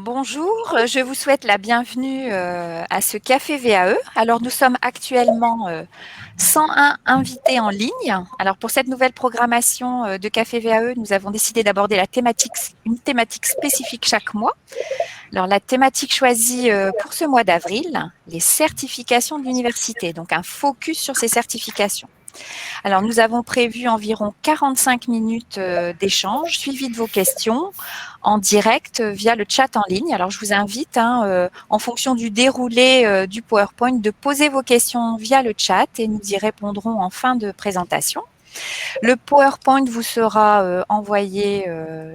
Bonjour, je vous souhaite la bienvenue à ce café VAE. Alors nous sommes actuellement 101 invités en ligne. Alors pour cette nouvelle programmation de café VAE, nous avons décidé d'aborder une thématique spécifique chaque mois. Alors la thématique choisie pour ce mois d'avril, les certifications de l'université, donc un focus sur ces certifications. Alors, nous avons prévu environ 45 minutes d'échange, suivi de vos questions en direct via le chat en ligne. Alors, je vous invite, en fonction du déroulé du PowerPoint, de poser vos questions via le chat et nous y répondrons en fin de présentation. Le PowerPoint vous sera envoyé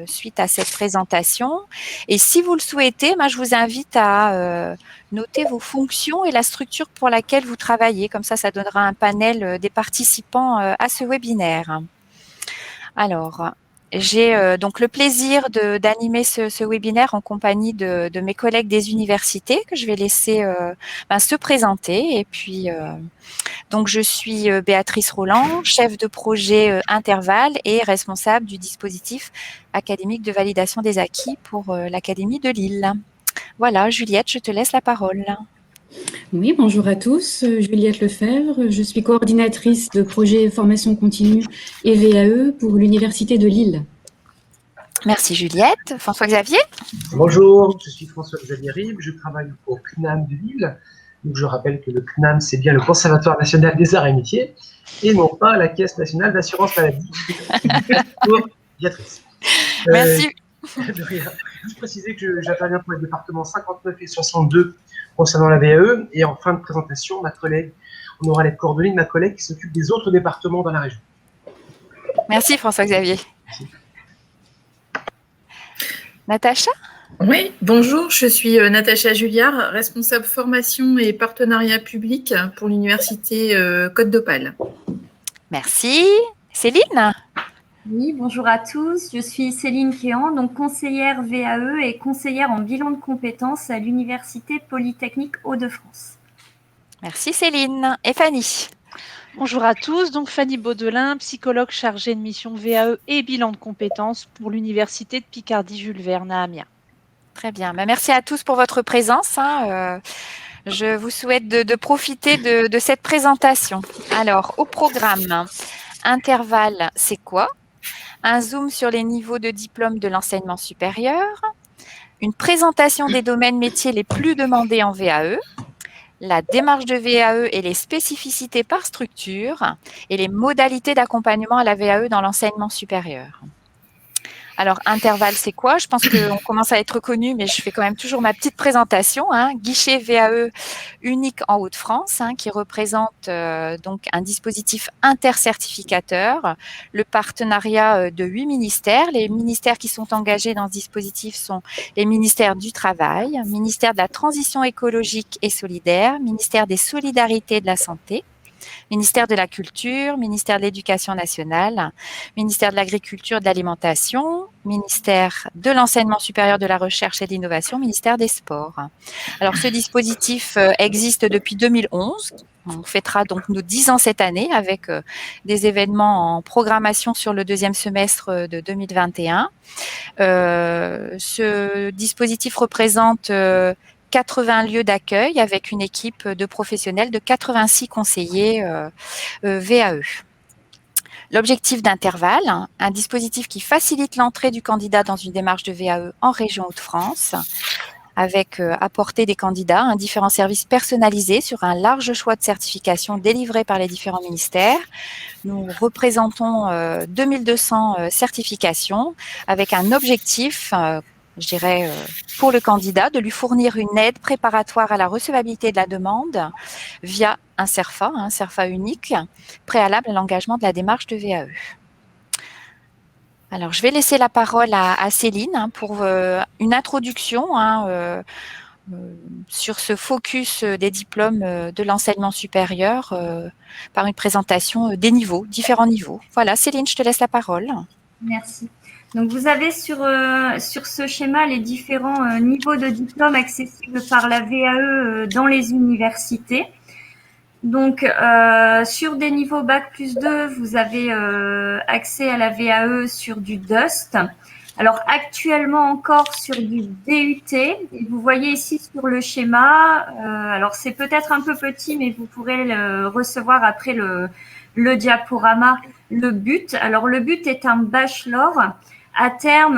suite à cette présentation. Et si vous le souhaitez, je vous invite à noter vos fonctions et la structure pour laquelle vous travaillez. Comme ça donnera un panel des participants à ce webinaire. Alors, j'ai donc le plaisir d'animer ce webinaire en compagnie de mes collègues des universités que je vais laisser se présenter. Et puis, donc, je suis Béatrice Roland, chef de projet Interval et responsable du dispositif académique de validation des acquis pour l'Académie de Lille. Voilà, Juliette, je te laisse la parole. Oui, bonjour à tous, Juliette Lefebvre, je suis coordinatrice de projet formation continue et VAE pour l'Université de Lille. Merci Juliette. François-Xavier? Bonjour, je suis François-Xavier Ribes, je travaille au CNAM de Lille. Donc je rappelle que le CNAM, c'est bien le Conservatoire national des arts et métiers, et non pas la Caisse nationale d'assurance maladie. Pour Béatrice. Merci. De rien. Juste préciser que j'interviens pour les départements 59 et 62 concernant la VAE, et en fin de présentation, on aura les coordonnées de ma collègue qui s'occupe des autres départements dans la région. Merci François-Xavier. Natacha? Oui, bonjour, je suis Natacha Julliard, responsable formation et partenariat public pour l'Université Côte d'Opale. Merci. Céline? Oui, bonjour à tous, je suis Céline Kéan, donc conseillère VAE et conseillère en bilan de compétences à l'Université Polytechnique Hauts-de-France. Merci Céline. Et Fanny? Bonjour à tous, donc Fanny Baudelin, psychologue chargée de mission VAE et bilan de compétences pour l'Université de Picardie Jules Verne à Amiens. Très bien, merci à tous pour votre présence. Je vous souhaite de profiter de cette présentation. Alors, au programme, Interval, c'est quoi? Un zoom sur les niveaux de diplôme de l'enseignement supérieur, une présentation des domaines métiers les plus demandés en VAE, la démarche de VAE et les spécificités par structure et les modalités d'accompagnement à la VAE dans l'enseignement supérieur. Alors, Interval, c'est quoi? Je pense qu'on commence à être connu, mais je fais quand même toujours ma petite présentation. Guichet VAE unique en Hauts-de-France, qui représente donc un dispositif intercertificateur, le partenariat de 8 ministères. Les ministères qui sont engagés dans ce dispositif sont les ministères du Travail, ministère de la Transition écologique et solidaire, ministère des Solidarités et de la Santé, ministère de la Culture, ministère de l'Éducation nationale, ministère de l'Agriculture et de l'Alimentation, ministère de l'Enseignement supérieur de la Recherche et de l'Innovation, ministère des Sports. Alors, ce dispositif existe depuis 2011. On fêtera donc nos 10 ans cette année avec des événements en programmation sur le deuxième semestre de 2021. Ce dispositif représente 80 lieux d'accueil avec une équipe de professionnels de 86 conseillers VAE. L'objectif d'Interval, un dispositif qui facilite l'entrée du candidat dans une démarche de VAE en région Hauts-de-France, avec apporter des candidats différents services personnalisés sur un large choix de certifications délivrées par les différents ministères. Nous représentons 2200 certifications avec un objectif je dirais, pour le candidat, de lui fournir une aide préparatoire à la recevabilité de la demande via un CERFA unique, préalable à l'engagement de la démarche de VAE. Alors, je vais laisser la parole à Céline pour une introduction sur ce focus des diplômes de l'enseignement supérieur par une présentation des niveaux, différents niveaux. Voilà, Céline, je te laisse la parole. Merci. Donc, vous avez sur ce schéma les différents niveaux de diplôme accessibles par la VAE dans les universités. Donc, sur des niveaux Bac+2, vous avez accès à la VAE sur du DUST. Alors actuellement encore sur du DUT, et vous voyez ici sur le schéma, alors c'est peut-être un peu petit, mais vous pourrez le recevoir après le diaporama, le but. Alors le but est un bachelor. À terme,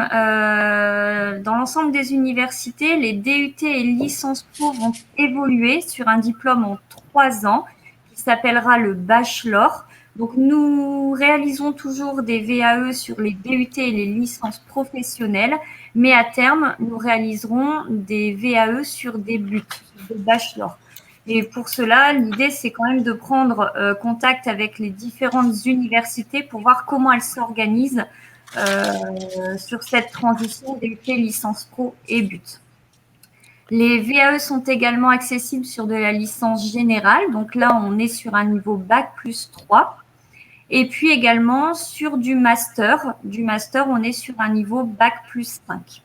dans l'ensemble des universités, les DUT et licences pro vont évoluer sur un diplôme en 3 ans qui s'appellera le bachelor. Donc, nous réalisons toujours des VAE sur les DUT et les licences professionnelles, mais à terme, nous réaliserons des VAE sur des buts, des bachelors. Et pour cela, l'idée, c'est quand même de prendre contact avec les différentes universités pour voir comment elles s'organisent sur cette transition DUT, licence pro et but. Les VAE sont également accessibles sur de la licence générale. Donc là, on est sur un niveau Bac plus 3. Et puis également sur du master. Du master, on est sur un niveau Bac plus 5.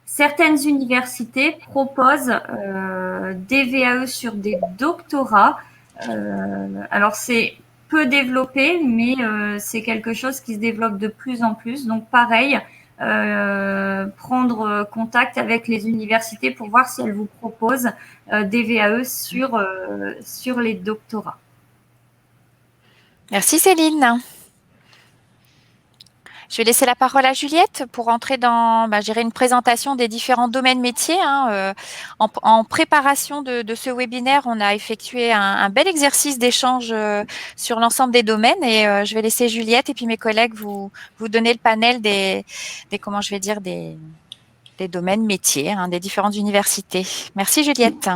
Certaines universités proposent des VAE sur des doctorats. Alors, c'est peu développé, mais c'est quelque chose qui se développe de plus en plus. Donc, pareil, prendre contact avec les universités pour voir si elles vous proposent des VAE sur les doctorats. Merci Céline. Je vais laisser la parole à Juliette pour entrer dans une présentation des différents domaines métiers. En préparation de ce webinaire, on a effectué un bel exercice d'échange sur l'ensemble des domaines et je vais laisser Juliette et puis mes collègues vous donner le panel des domaines métiers des différentes universités. Merci Juliette.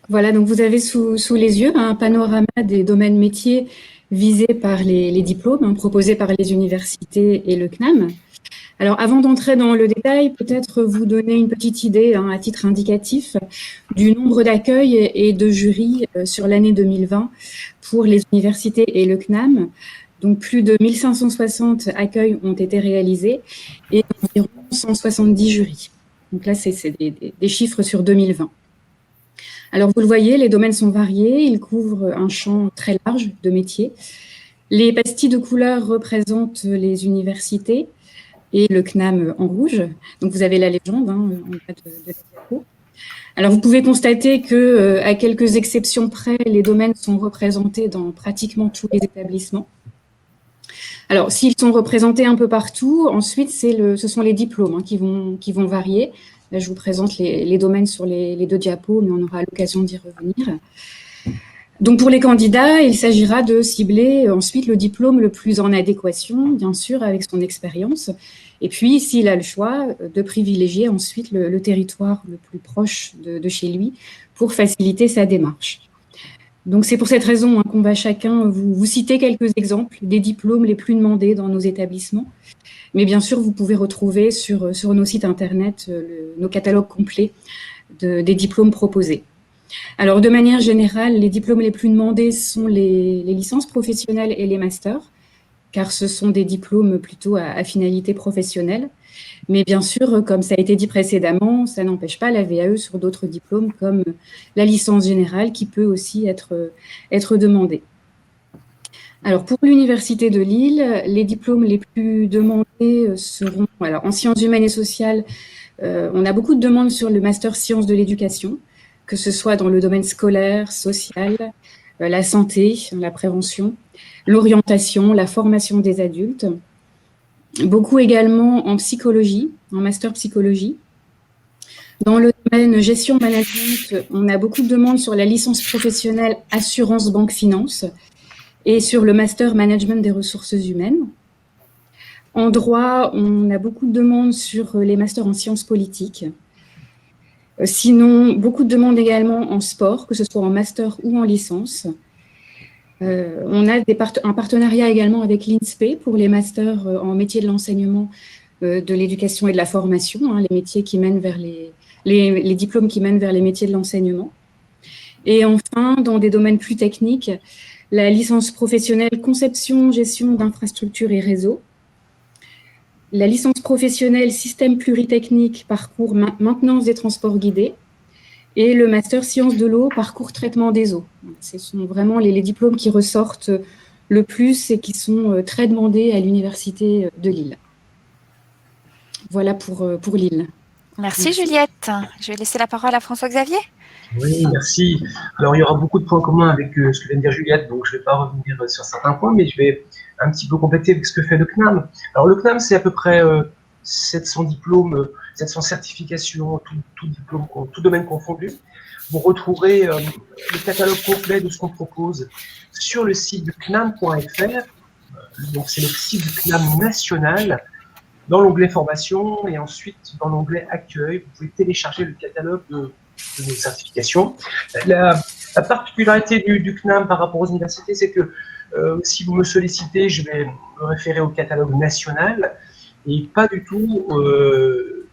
Voilà, donc vous avez sous les yeux un panorama des domaines métiers visés par les diplômes proposés par les universités et le CNAM. Alors, avant d'entrer dans le détail, peut-être vous donner une petite idée à titre indicatif du nombre d'accueils et de jurys sur l'année 2020 pour les universités et le CNAM. Donc, plus de 1560 accueils ont été réalisés et environ 170 jurys. Donc là, c'est des chiffres sur 2020. Alors, vous le voyez, les domaines sont variés, ils couvrent un champ très large de métiers. Les pastilles de couleur représentent les universités et le CNAM en rouge. Donc, vous avez la légende en bas de la diapo. Alors, vous pouvez constater que, à quelques exceptions près, les domaines sont représentés dans pratiquement tous les établissements. Alors, s'ils sont représentés un peu partout, ensuite, ce sont les diplômes qui vont varier. Là, je vous présente les domaines sur les deux diapos, mais on aura l'occasion d'y revenir. Donc, pour les candidats, il s'agira de cibler ensuite le diplôme le plus en adéquation, bien sûr, avec son expérience. Et puis, s'il a le choix, de privilégier ensuite le territoire le plus proche de chez lui pour faciliter sa démarche. Donc, c'est pour cette raison qu'on va chacun vous citer quelques exemples des diplômes les plus demandés dans nos établissements. Mais bien sûr, vous pouvez retrouver sur nos sites internet nos catalogues complets des diplômes proposés. Alors, de manière générale, les diplômes les plus demandés sont les licences professionnelles et les masters, car ce sont des diplômes plutôt à finalité professionnelle. Mais bien sûr, comme ça a été dit précédemment, ça n'empêche pas la VAE sur d'autres diplômes comme la licence générale qui peut aussi être demandée. Alors, pour l'Université de Lille, les diplômes les plus demandés seront, alors, en sciences humaines et sociales, on a beaucoup de demandes sur le master sciences de l'éducation, que ce soit dans le domaine scolaire, social, la santé, la prévention, l'orientation, la formation des adultes. Beaucoup également en psychologie, en master psychologie. Dans le domaine gestion management, on a beaucoup de demandes sur la licence professionnelle assurance banque finance et sur le master management des ressources humaines. En droit, on a beaucoup de demandes sur les masters en sciences politiques. Sinon, beaucoup de demandes également en sport, que ce soit en master ou en licence. On a un partenariat également avec l'INSPE pour les masters en métiers de l'enseignement, de l'éducation et de la formation, les métiers qui mènent vers les diplômes qui mènent vers les métiers de l'enseignement. Et enfin, dans des domaines plus techniques, la licence professionnelle conception, gestion d'infrastructures et réseaux, la licence professionnelle système pluritechnique, parcours maintenance des transports guidés, et le master sciences de l'eau, parcours traitement des eaux. Ce sont vraiment les diplômes qui ressortent le plus et qui sont très demandés à l'Université de Lille. Voilà pour Lille. Merci Juliette. Je vais laisser la parole à François-Xavier. Oui, merci. Alors, il y aura beaucoup de points communs avec ce que vient de dire Juliette, donc je ne vais pas revenir sur certains points, mais je vais un petit peu compléter avec ce que fait le CNAM. Alors, le CNAM, c'est à peu près 700 diplômes, 700 certifications, tout domaine confondu. Vous retrouverez le catalogue complet de ce qu'on propose sur le site de CNAM.fr. Donc, c'est le site du CNAM national, dans l'onglet formation, et ensuite dans l'onglet accueil, vous pouvez télécharger le catalogue de nos certifications. La particularité du CNAM par rapport aux universités, c'est que si vous me sollicitez, je vais me référer au catalogue national et pas du tout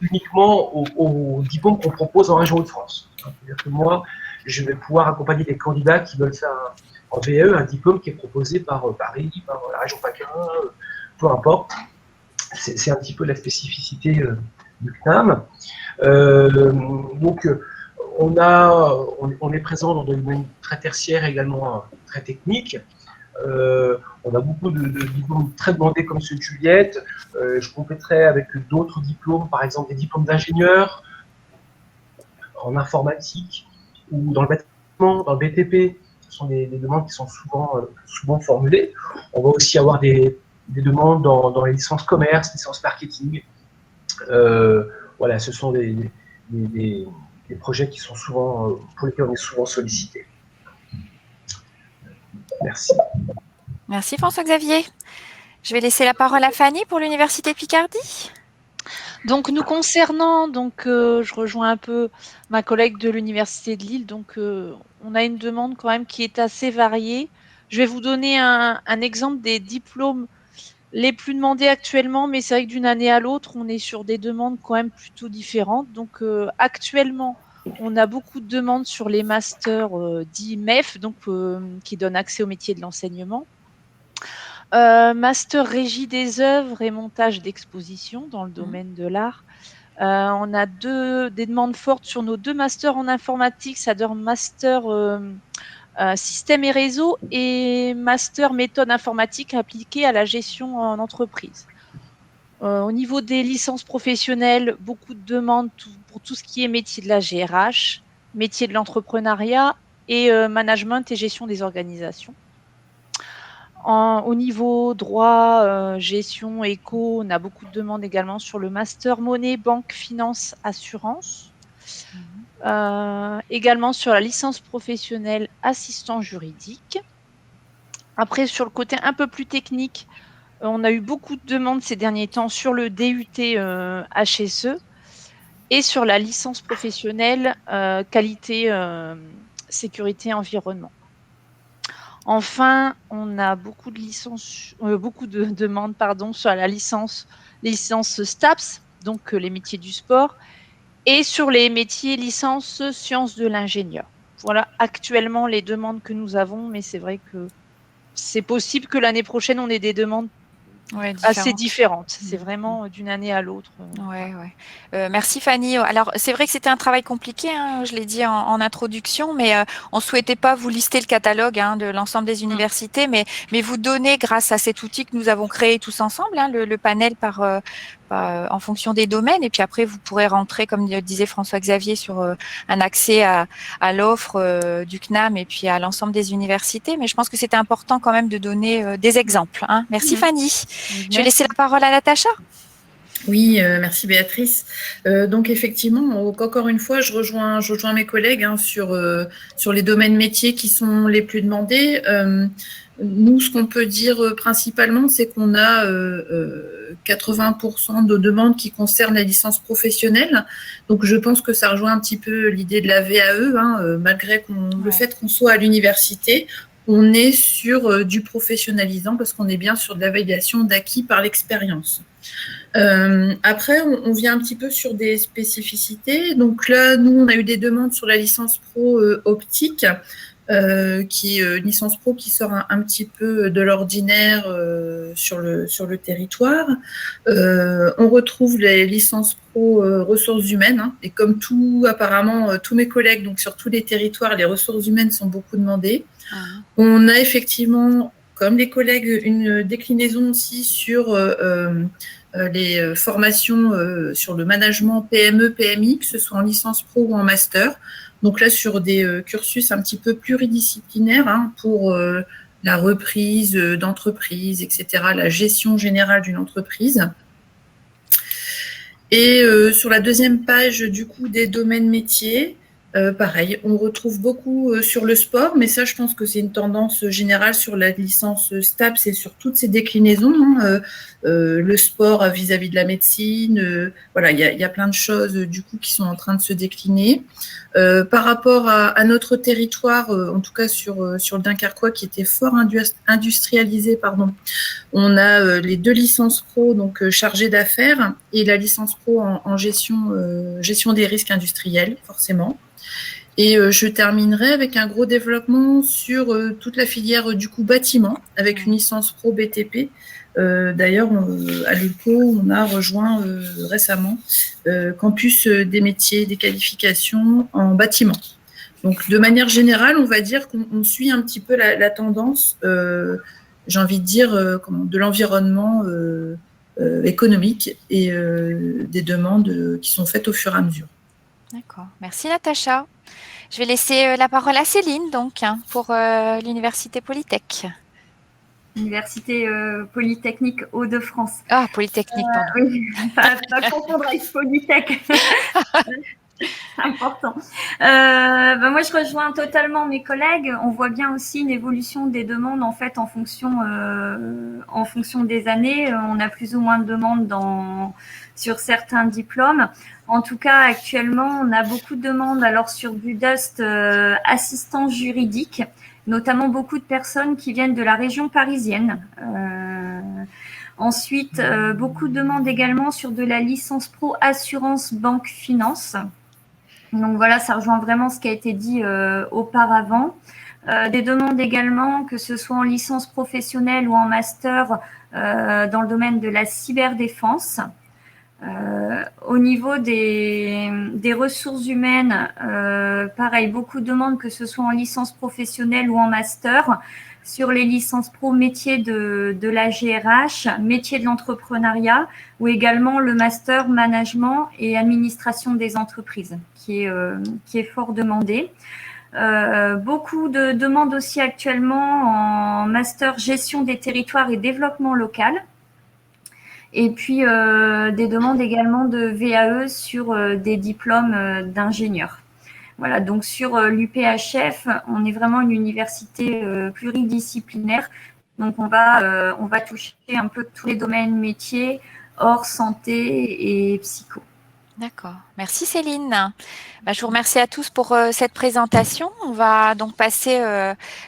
uniquement aux diplômes qu'on propose en région de France. C'est-à-dire que moi, je vais pouvoir accompagner des candidats qui veulent faire en VAE un diplôme qui est proposé par Paris, par la région PACA, peu importe. C'est un petit peu la spécificité du CNAM. Donc, on est présent dans des domaines très tertiaires, également très techniques. On a beaucoup de diplômes très demandés comme ceux de Juliette. Je compléterai avec d'autres diplômes, par exemple des diplômes d'ingénieur en informatique ou dans le bâtiment, dans le BTP. Ce sont des demandes qui sont souvent formulées. On va aussi avoir des demandes dans les licences commerce, licences marketing. Voilà, ce sont des projets qui sont souvent, pour lesquels on est souvent sollicité. Merci. Merci François-Xavier. Je vais laisser la parole à Fanny pour l'Université de Picardie. Donc, nous concernant, je rejoins un peu ma collègue de l'Université de Lille. Donc, on a une demande quand même qui est assez variée. Je vais vous donner un exemple des diplômes les plus demandés actuellement, mais c'est vrai que d'une année à l'autre, on est sur des demandes quand même plutôt différentes. Donc, actuellement, on a beaucoup de demandes sur les masters dits MEF, donc qui donnent accès au métier de l'enseignement. Master régie des œuvres et montage d'exposition dans le domaine de l'art. On a des demandes fortes sur nos 2 masters en informatique, c'est-à-dire master système et réseau et master méthode informatique appliquée à la gestion en entreprise. Au niveau des licences professionnelles, beaucoup de demandes pour tout ce qui est métier de la GRH, métier de l'entrepreneuriat et management et gestion des organisations. Au niveau droit, gestion, éco, on a beaucoup de demandes également sur le master monnaie, banque, finance, assurance. Également sur la licence professionnelle assistant juridique. Après, sur le côté un peu plus technique, on a eu beaucoup de demandes ces derniers temps sur le DUT HSE et sur la licence professionnelle qualité, sécurité, environnement. Enfin, on a beaucoup de demandes sur la licence STAPS, donc les métiers du sport, et sur les métiers licence sciences de l'ingénieur. Voilà actuellement les demandes que nous avons, mais c'est vrai que c'est possible que l'année prochaine, on ait des demandes assez différentes. C'est vraiment d'une année à l'autre. Merci Fanny. Alors, c'est vrai que c'était un travail compliqué, hein, je l'ai dit en introduction, mais on ne souhaitait pas vous lister le catalogue de l'ensemble des universités, mais vous donner, grâce à cet outil que nous avons créé tous ensemble, le panel en fonction des domaines, et puis après, vous pourrez rentrer, comme disait François-Xavier, sur un accès à l'offre du CNAM et puis à l'ensemble des universités. Mais je pense que c'était important quand même de donner des exemples. Hein. Merci Fanny. Je vais laisser la parole à Natacha. Oui, merci Béatrice. Donc effectivement, encore une fois, je rejoins mes collègues sur les domaines métiers qui sont les plus demandés. Nous, ce qu'on peut dire principalement, c'est qu'on a 80% de demandes qui concernent la licence professionnelle. Donc je pense que ça rejoint un petit peu l'idée de la VAE, malgré le fait qu'on soit à l'université. On est sur du professionnalisant parce qu'on est bien sur de la validation d'acquis par l'expérience. Après, on vient un petit peu sur des spécificités. Donc là, nous, on a eu des demandes sur la licence pro optique, qui est une licence pro qui sort un petit peu de l'ordinaire sur le territoire. On retrouve les licences pro ressources humaines, et comme apparemment, tous mes collègues, donc sur tous les territoires, les ressources humaines sont beaucoup demandées. On a effectivement comme les collègues, une déclinaison aussi sur les formations sur le management PME, PMI, que ce soit en licence pro ou en master. Donc là, sur des cursus un petit peu pluridisciplinaires hein, pour la reprise d'entreprise, etc., la gestion générale d'une entreprise. Et sur la deuxième page, du coup, des domaines métiers, pareil, on retrouve beaucoup sur le sport, mais ça, je pense que c'est une tendance générale sur la licence STAPS et sur toutes ces déclinaisons. Hein, le sport vis-à-vis de la médecine, voilà, il y a plein de choses du coup qui sont en train de se décliner. Par rapport à notre territoire, en tout cas sur le Dunkerquois qui était fort industrialisé, pardon, on a les 2 licences pro donc chargées d'affaires et la licence pro en gestion des risques industriels, forcément. Et je terminerai avec un gros développement sur toute la filière du coup bâtiment, avec une licence pro BTP. D'ailleurs, à l'ULCO, on a rejoint récemment campus des métiers, des qualifications en bâtiment. Donc, de manière générale, on va dire qu'on suit un petit peu la tendance, j'ai envie de dire, de l'environnement économique et des demandes qui sont faites au fur et à mesure. D'accord. Merci Natacha. Je vais laisser la parole à Céline, donc, hein, pour l'Université Polytech. Université Polytechnique Hauts-de-France. Ah, Polytechnique, pardon. Oui, pas confondre avec Polytech. Important. Moi, je rejoins totalement mes collègues. On voit bien aussi une évolution des demandes en fait en fonction des années. On a plus ou moins de demandes sur certains diplômes. En tout cas, actuellement, on a beaucoup de demandes alors sur du DUST assistance juridique, notamment beaucoup de personnes qui viennent de la région parisienne. Ensuite, beaucoup de demandes également sur de la licence pro assurance banque finance. Donc voilà, ça rejoint vraiment ce qui a été dit auparavant. Des demandes également, que ce soit en licence professionnelle ou en master dans le domaine de la cyberdéfense. Au niveau des ressources humaines, pareil, beaucoup de demandes, que ce soit en licence professionnelle ou en master, sur les licences pro métier de la GRH, métier de l'entrepreneuriat, ou également le master management et administration des entreprises, qui est fort demandé. Beaucoup de demandes aussi actuellement en master gestion des territoires et développement local. Et puis, des demandes également de VAE sur des diplômes d'ingénieurs. Voilà, donc sur l'UPHF, on est vraiment une université pluridisciplinaire. Donc, on va toucher un peu tous les domaines métiers, hors santé et psycho. D'accord. Merci Céline. Je vous remercie à tous pour cette présentation. On va donc passer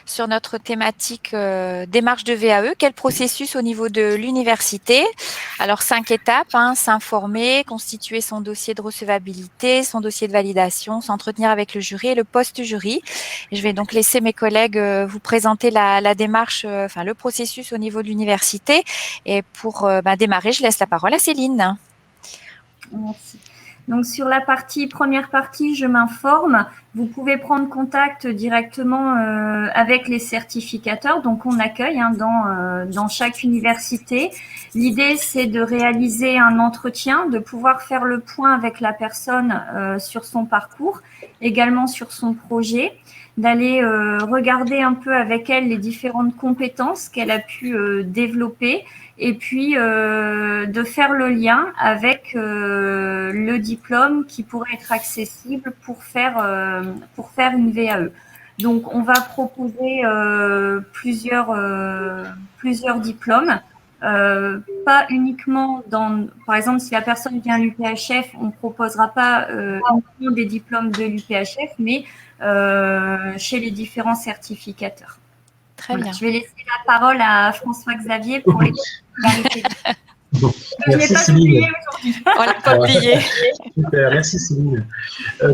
sur notre thématique démarche de VAE. Quel processus au niveau de l'université? Alors 5 étapes, hein, s'informer, constituer son dossier de recevabilité, son dossier de validation, s'entretenir avec le jury et le post-jury. Je vais donc laisser mes collègues vous présenter la démarche, le processus au niveau de l'université. Et pour démarrer, je laisse la parole à Céline. Merci. Donc, sur la première partie, je m'informe. Vous pouvez prendre contact directement avec les certificateurs. Donc, on accueille dans chaque université. L'idée, c'est de réaliser un entretien, de pouvoir faire le point avec la personne sur son parcours, également sur son projet, d'aller regarder un peu avec elle les différentes compétences qu'elle a pu développer, et puis de faire le lien avec le diplôme qui pourrait être accessible pour faire une VAE. Donc, on va proposer plusieurs diplômes, pas uniquement par exemple, si la personne vient à l'UPHF, on ne proposera pas uniquement des diplômes de l'UPHF, mais chez les différents certificateurs. Très bien. Je vais laisser la parole à François-Xavier pour les clarités. Je n'ai pas oublié aujourd'hui. On l'a pas oublié. Super, merci Céline.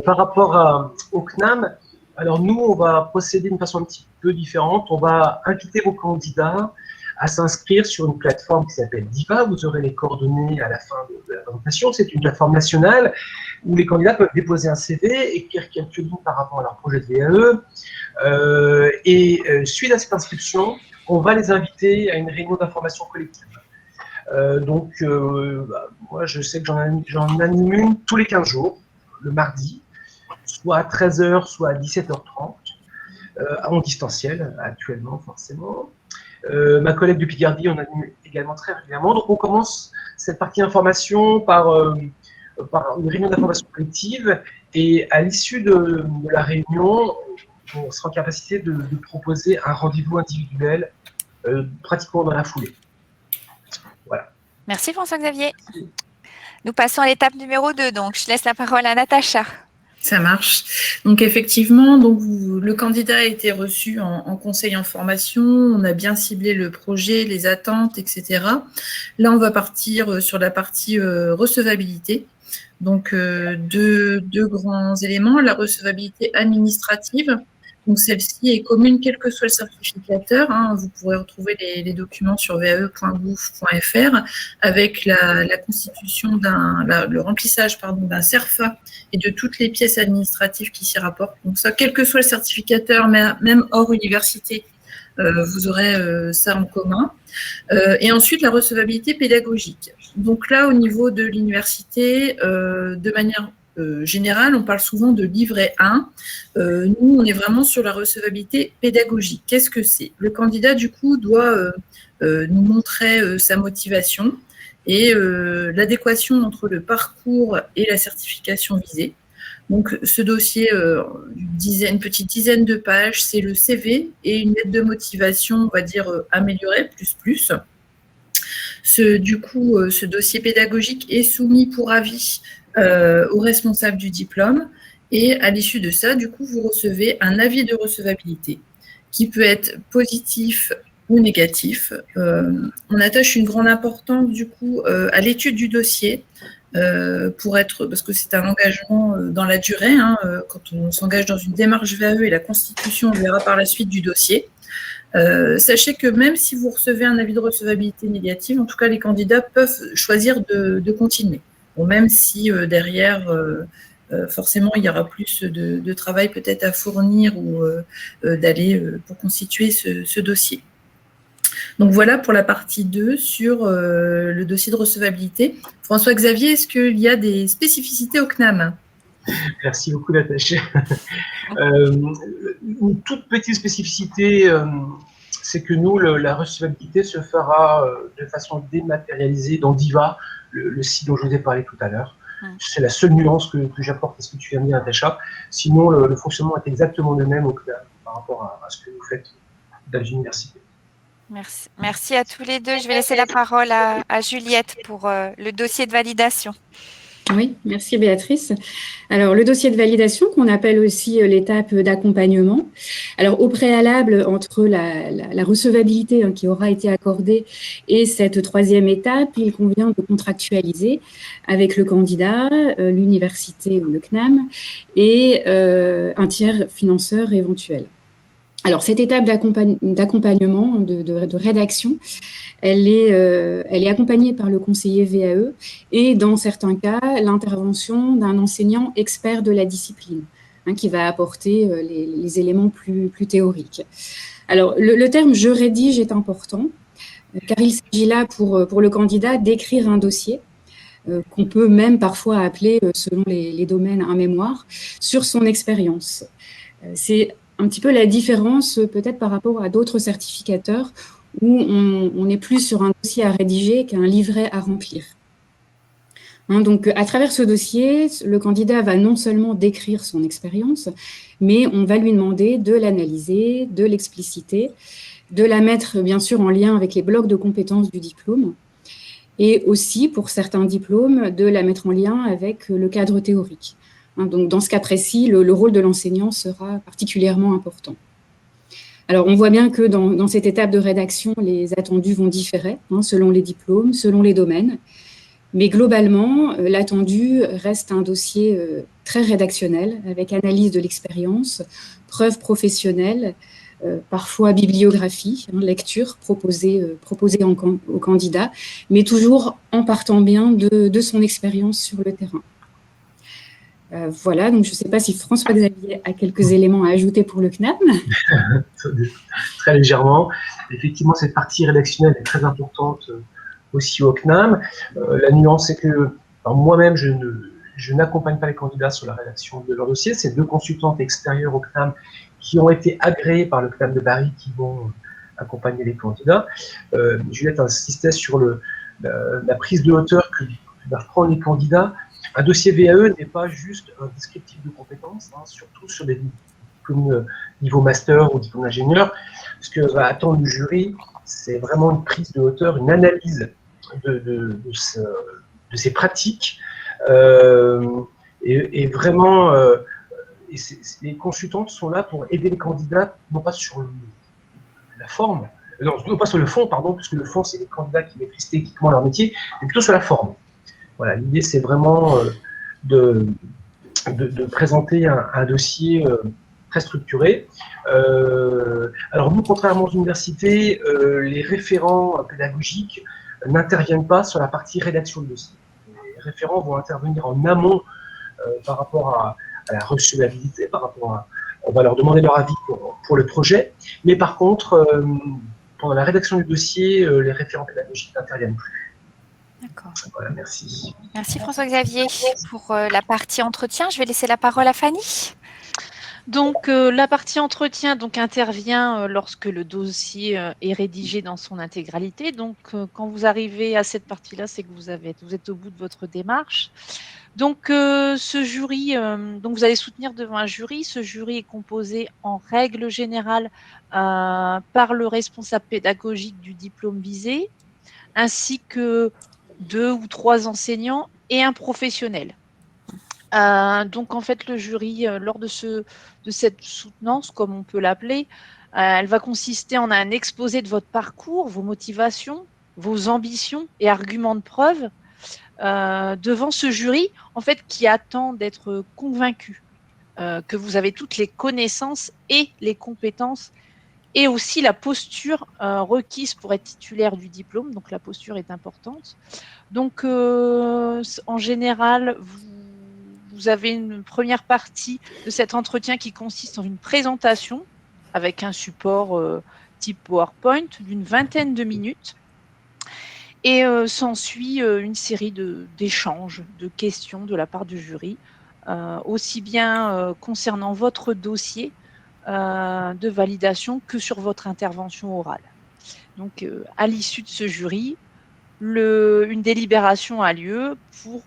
Par rapport au CNAM, alors nous, on va procéder d'une façon un petit peu différente. On va inviter vos candidats à s'inscrire sur une plateforme qui s'appelle DIVA. Vous aurez les coordonnées à la fin de la présentation. C'est une plateforme nationale où les candidats peuvent déposer un CV, écrire quelques lignes par rapport à leur projet de VAE. Suite à cette inscription, on va les inviter à une réunion d'information collective. Moi, je sais que j'en anime une tous les 15 jours, le mardi, soit à 13h, soit à 17h30, en distanciel, actuellement, forcément. Ma collègue de Picardie en anime également très régulièrement. Donc, on commence cette partie information par une réunion d'information collective, et à l'issue de la réunion, on sera en capacité de proposer un rendez-vous individuel pratiquement dans la foulée. Voilà. Merci François-Xavier. Nous passons à l'étape numéro 2, donc je laisse la parole à Natacha. Ça marche. Donc effectivement, le candidat a été reçu en conseil en formation, on a bien ciblé le projet, les attentes, etc. Là, on va partir sur la partie recevabilité. Donc deux grands éléments, la recevabilité administrative. Donc celle-ci est commune quel que soit le certificateur. Vous pourrez retrouver les documents sur vae.gouv.fr avec la constitution le remplissage d'un CERFA et de toutes les pièces administratives qui s'y rapportent. Donc ça, quel que soit le certificateur, même hors université, vous aurez ça en commun. Et ensuite, la recevabilité pédagogique. Donc là, au niveau de l'université, de manière générale, on parle souvent de livret 1. Nous, on est vraiment sur la recevabilité pédagogique. Qu'est-ce que c'est? Le candidat, du coup, doit nous montrer sa motivation et l'adéquation entre le parcours et la certification visée. Donc, ce dossier, une petite dizaine de pages, c'est le CV et une lettre de motivation, on va dire, améliorée, plus. Ce dossier pédagogique est soumis pour avis au responsable du diplôme, et à l'issue de ça, du coup, vous recevez un avis de recevabilité qui peut être positif ou négatif. On attache une grande importance, du coup, à l'étude du dossier, parce que c'est un engagement dans la durée. Quand on s'engage dans une démarche VAE et la constitution, on verra par la suite du dossier. Sachez que même si vous recevez un avis de recevabilité négative, en tout cas, les candidats peuvent choisir de continuer. Bon, même si derrière, forcément, il y aura plus de travail peut-être à fournir ou d'aller pour constituer ce dossier. Donc voilà pour la partie 2 sur le dossier de recevabilité. François-Xavier, est-ce qu'il y a des spécificités au CNAM? Merci beaucoup, Natacha. Une toute petite spécificité, c'est que nous, la recevabilité se fera de façon dématérialisée dans DIVA, le site dont je vous ai parlé tout à l'heure. C'est la seule nuance que j'apporte à ce que tu viens de dire, Natacha. Sinon, le fonctionnement est exactement le même au CNAM par rapport à ce que vous faites dans l'université. Merci à tous les deux. Je vais laisser la parole à Juliette pour le dossier de validation. Oui, merci Béatrice. Alors, le dossier de validation, qu'on appelle aussi l'étape d'accompagnement. Alors, au préalable, entre la recevabilité qui aura été accordée et cette troisième étape, il convient de contractualiser avec le candidat, l'université ou le CNAM, et un tiers financeur éventuel. Alors, cette étape d'accompagnement, de rédaction, elle est accompagnée par le conseiller VAE et, dans certains cas, l'intervention d'un enseignant expert de la discipline, qui va apporter les éléments plus théoriques. Alors, le terme « je rédige » est important, car il s'agit là, pour le candidat, d'écrire un dossier, qu'on peut même parfois appeler, selon les domaines, un mémoire, sur son expérience. C'est un petit peu la différence peut-être par rapport à d'autres certificateurs où on est plus sur un dossier à rédiger qu'un livret à remplir. Donc, à travers ce dossier, le candidat va non seulement décrire son expérience, mais on va lui demander de l'analyser, de l'expliciter, de la mettre bien sûr en lien avec les blocs de compétences du diplôme, et aussi, pour certains diplômes, de la mettre en lien avec le cadre théorique. Donc, dans ce cas précis, le rôle de l'enseignant sera particulièrement important. Alors, on voit bien que dans cette étape de rédaction, les attendus vont différer selon les diplômes, selon les domaines. Mais globalement, l'attendu reste un dossier très rédactionnel, avec analyse de l'expérience, preuves professionnelles, parfois bibliographie, lecture proposée au candidat, mais toujours en partant bien de son expérience sur le terrain. Voilà, donc je ne sais pas si François-Xavier a quelques éléments à ajouter pour le CNAM. Très légèrement. Effectivement, cette partie rédactionnelle est très importante aussi au CNAM. La nuance, c'est que moi-même, je n'accompagne pas les candidats sur la rédaction de leur dossier. C'est 2 consultantes extérieures au CNAM qui ont été agréées par le CNAM de Paris qui vont accompagner les candidats. Juliette insistait sur la prise de hauteur que doivent prendre les candidats. Un dossier VAE n'est pas juste un descriptif de compétences, surtout sur des diplômes niveau master ou diplôme d'ingénieur. Ce que va attendre le jury, c'est vraiment une prise de hauteur, une analyse de ces pratiques. Et vraiment, les consultantes sont là pour aider les candidats, non pas sur la forme, non pas sur le fond, pardon, parce que le fond, c'est les candidats qui maîtrisent techniquement leur métier, mais plutôt sur la forme. Voilà, l'idée, c'est vraiment de présenter un dossier très structuré. Alors nous, contrairement aux universités, les référents pédagogiques n'interviennent pas sur la partie rédaction de dossier. Les référents vont intervenir en amont par rapport à la recevabilité, on va leur demander leur avis pour le projet, mais par contre, pendant la rédaction du dossier, les référents pédagogiques n'interviennent plus. D'accord. Voilà, merci. Merci François-Xavier pour la partie entretien. Je vais laisser la parole à Fanny. Donc, la partie entretien intervient lorsque le dossier est rédigé dans son intégralité. Donc, quand vous arrivez à cette partie-là, c'est que vous êtes au bout de votre démarche. Donc, ce jury, vous allez soutenir devant un jury. Ce jury est composé en règle générale par le responsable pédagogique du diplôme visé, ainsi que 2 ou 3 enseignants et un professionnel. Donc en fait, le jury, lors de cette soutenance, comme on peut l'appeler, elle va consister en un exposé de votre parcours, vos motivations, vos ambitions et arguments de preuve devant ce jury, en fait, qui attend d'être convaincu que vous avez toutes les connaissances et les compétences et aussi la posture requise pour être titulaire du diplôme. Donc la posture est importante. Donc en général, vous avez une première partie de cet entretien qui consiste en une présentation avec un support type PowerPoint d'une 20aine de minutes. Et s'ensuit une série d'échanges, de questions de la part du jury, aussi bien concernant votre dossier de validation que sur votre intervention orale. Donc, à l'issue de ce jury, une délibération a lieu pour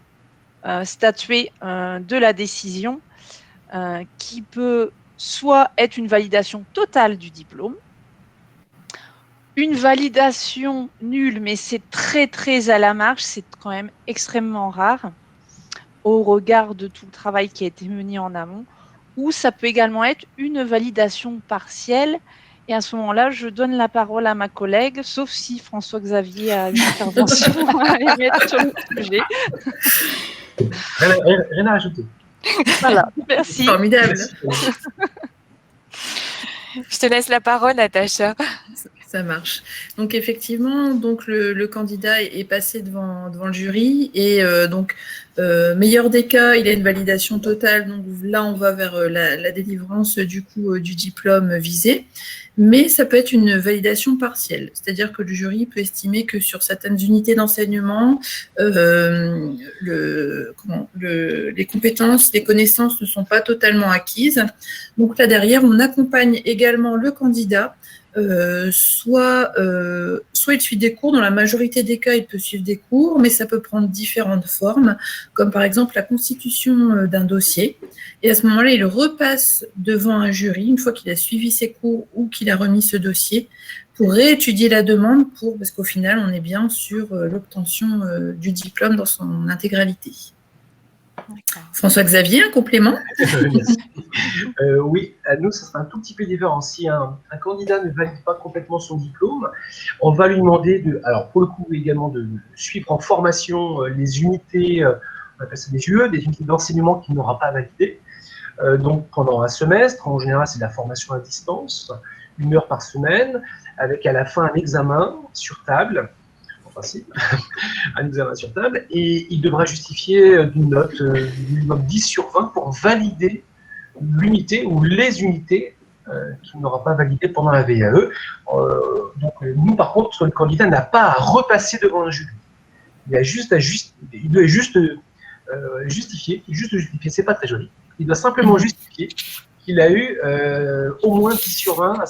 statuer de la décision qui peut soit être une validation totale du diplôme, une validation nulle, mais c'est très très à la marge, c'est quand même extrêmement rare au regard de tout le travail qui a été mené en amont, ou ça peut également être une validation partielle. Et à ce moment-là, je donne la parole à ma collègue, sauf si François-Xavier a une intervention à émettre sur le sujet. Rien à rajouter. Voilà, merci. Formidable. Je te laisse la parole, Natacha. Ça marche. Donc effectivement, le candidat est passé devant le jury et meilleur des cas, il a une validation totale. Donc là, on va vers la délivrance du diplôme visé. Mais ça peut être une validation partielle, c'est-à-dire que le jury peut estimer que sur certaines unités d'enseignement, les compétences, les connaissances ne sont pas totalement acquises. Donc là derrière, on accompagne également le candidat. Soit il suit des cours, dans la majorité des cas, il peut suivre des cours, mais ça peut prendre différentes formes, comme par exemple la constitution d'un dossier. Et à ce moment-là, il repasse devant un jury, une fois qu'il a suivi ses cours ou qu'il a remis ce dossier, pour réétudier la demande, parce qu'au final, on est bien sur l'obtention du diplôme dans son intégralité. François-Xavier, un complément? Oui, à nous, ça sera un tout petit peu différent. Si un candidat ne valide pas complètement son diplôme, on va lui demander, alors pour le coup également, de suivre en formation les unités, on appelle ça des UE, des unités d'enseignement qu'il n'aura pas validées. Donc pendant un semestre, en général, c'est de la formation à distance, 1 heure par semaine, avec à la fin un examen sur table. principe, un examen sur table, et il devra justifier d'une note minimum 10 sur 20 pour valider l'unité ou les unités qu'il n'aura pas validées pendant la VAE. Donc nous, par contre, le candidat n'a pas à repasser devant un jury. Il doit juste justifier, c'est pas très joli, il doit simplement justifier qu'il a eu au moins 10 sur 20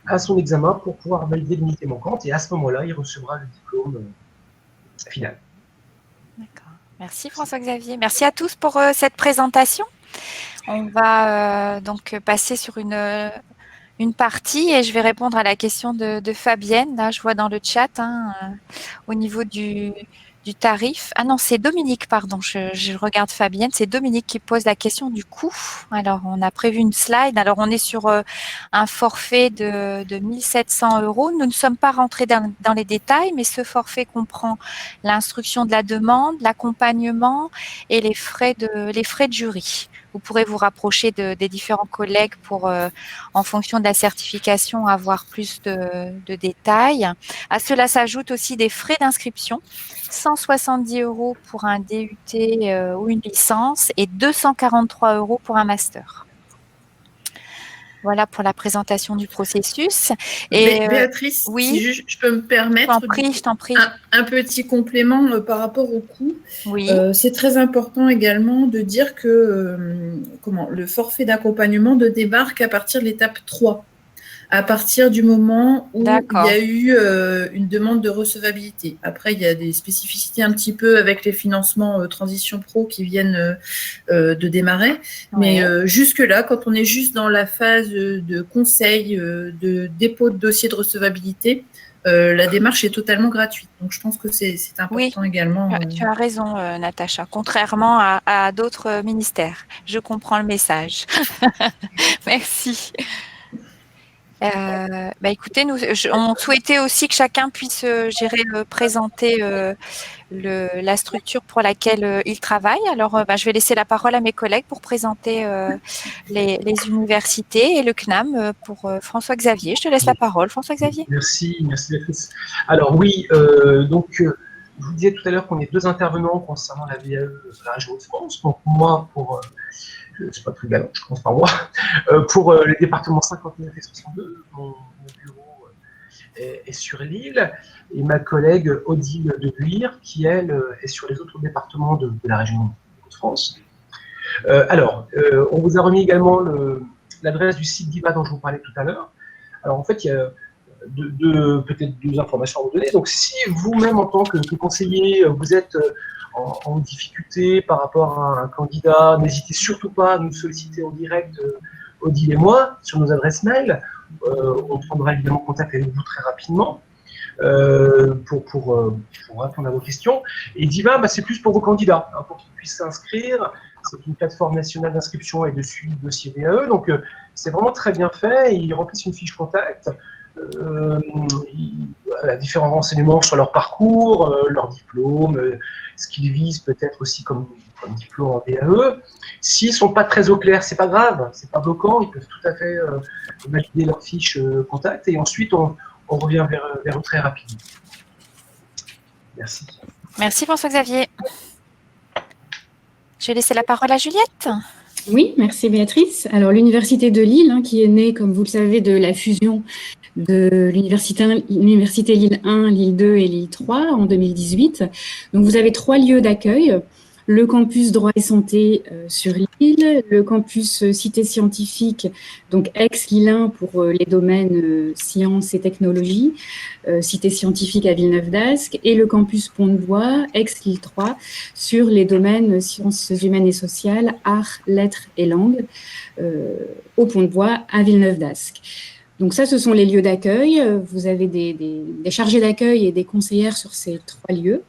à son examen pour pouvoir valider l'unité manquante, et à ce moment-là, il recevra le diplôme final. D'accord. Merci François-Xavier. Merci à tous pour cette présentation. On va donc passer sur une partie et je vais répondre à la question de Fabienne. Là, je vois dans le chat au niveau du tarif. Ah non, c'est Dominique, pardon. Je regarde Fabienne. C'est Dominique qui pose la question du coût. Alors, on a prévu une slide. Alors, on est sur un forfait de 1 700 €. Nous ne sommes pas rentrés dans les détails, mais ce forfait comprend l'instruction de la demande, l'accompagnement et les frais de jury. Vous pourrez vous rapprocher des différents collègues pour, en fonction de la certification, avoir plus de détails. À cela s'ajoutent aussi des frais d'inscription, 170 € pour un DUT ou une licence et 243 € pour un master. Voilà pour la présentation du processus. Et Béatrice, oui, si je peux me permettre, je t'en prie. Un petit complément par rapport au coût. Oui. C'est très important également de dire que le forfait d'accompagnement ne débarque à partir de l'étape 3. À partir du moment où il y a eu une demande de recevabilité. Après, il y a des spécificités un petit peu avec les financements Transition Pro qui viennent de démarrer. Mais jusque-là, quand on est juste dans la phase de conseil, de dépôt de dossier de recevabilité, la démarche est totalement gratuite. Donc, je pense que c'est important également. Tu as raison, Natacha. Contrairement à d'autres ministères. Je comprends le message. Merci. Écoutez, on souhaitait aussi que chacun puisse présenter la structure pour laquelle il travaille. Alors, je vais laisser la parole à mes collègues pour présenter les universités et le CNAM pour François-Xavier. Je te laisse la parole, François-Xavier. Merci Béatrice. Alors oui, donc je vous disais tout à l'heure qu'on est 2 intervenants concernant la VAE de la région de France. Donc moi, c'est pas plus galant, je commence par moi. Pour les départements 59 et 62, mon bureau est sur Lille, et ma collègue Odile de Buire, qui elle est sur les autres départements de la région de France. On vous a remis également l'adresse du site d'IVA dont je vous parlais tout à l'heure. Alors en fait, il y a peut-être 2 informations à vous donner. Donc si vous-même en tant que conseiller, vous êtes en difficulté par rapport à un candidat, n'hésitez surtout pas à nous solliciter en direct, Odile et moi, sur nos adresses mail. On prendra évidemment contact avec vous très rapidement pour répondre à vos questions. Et DIVA, c'est plus pour vos candidats, pour qu'ils puissent s'inscrire. C'est une plateforme nationale d'inscription et de suivi de dossier VAE. Donc, c'est vraiment très bien fait. Ils remplissent une fiche contact. Différents renseignements sur leur parcours, leur diplôme, ce qu'ils visent peut-être aussi comme diplôme en VAE. S'ils ne sont pas très au clair, c'est pas grave, c'est pas bloquant, ils peuvent tout à fait valider leur fiche contact et ensuite on revient vers eux très rapidement. Merci. Merci François-Xavier. Je vais laisser la parole à Juliette. Oui, merci Béatrice. Alors l'Université de Lille, qui est née, comme vous le savez, de la fusion de l'Université Lille 1, Lille 2 et Lille 3 en 2018. Donc vous avez 3 lieux d'accueil. Le campus droit et santé sur Lille, le campus cité scientifique, donc ex-Lille 1 pour les domaines sciences et technologies, cité scientifique à Villeneuve-d'Ascq, et le campus Pont-de-Bois, ex-Lille 3, sur les domaines sciences humaines et sociales, arts, lettres et langues, au Pont-de-Bois à Villeneuve-d'Ascq. Donc ça, ce sont les lieux d'accueil. Vous avez des chargés d'accueil et des conseillères sur ces 3 lieux.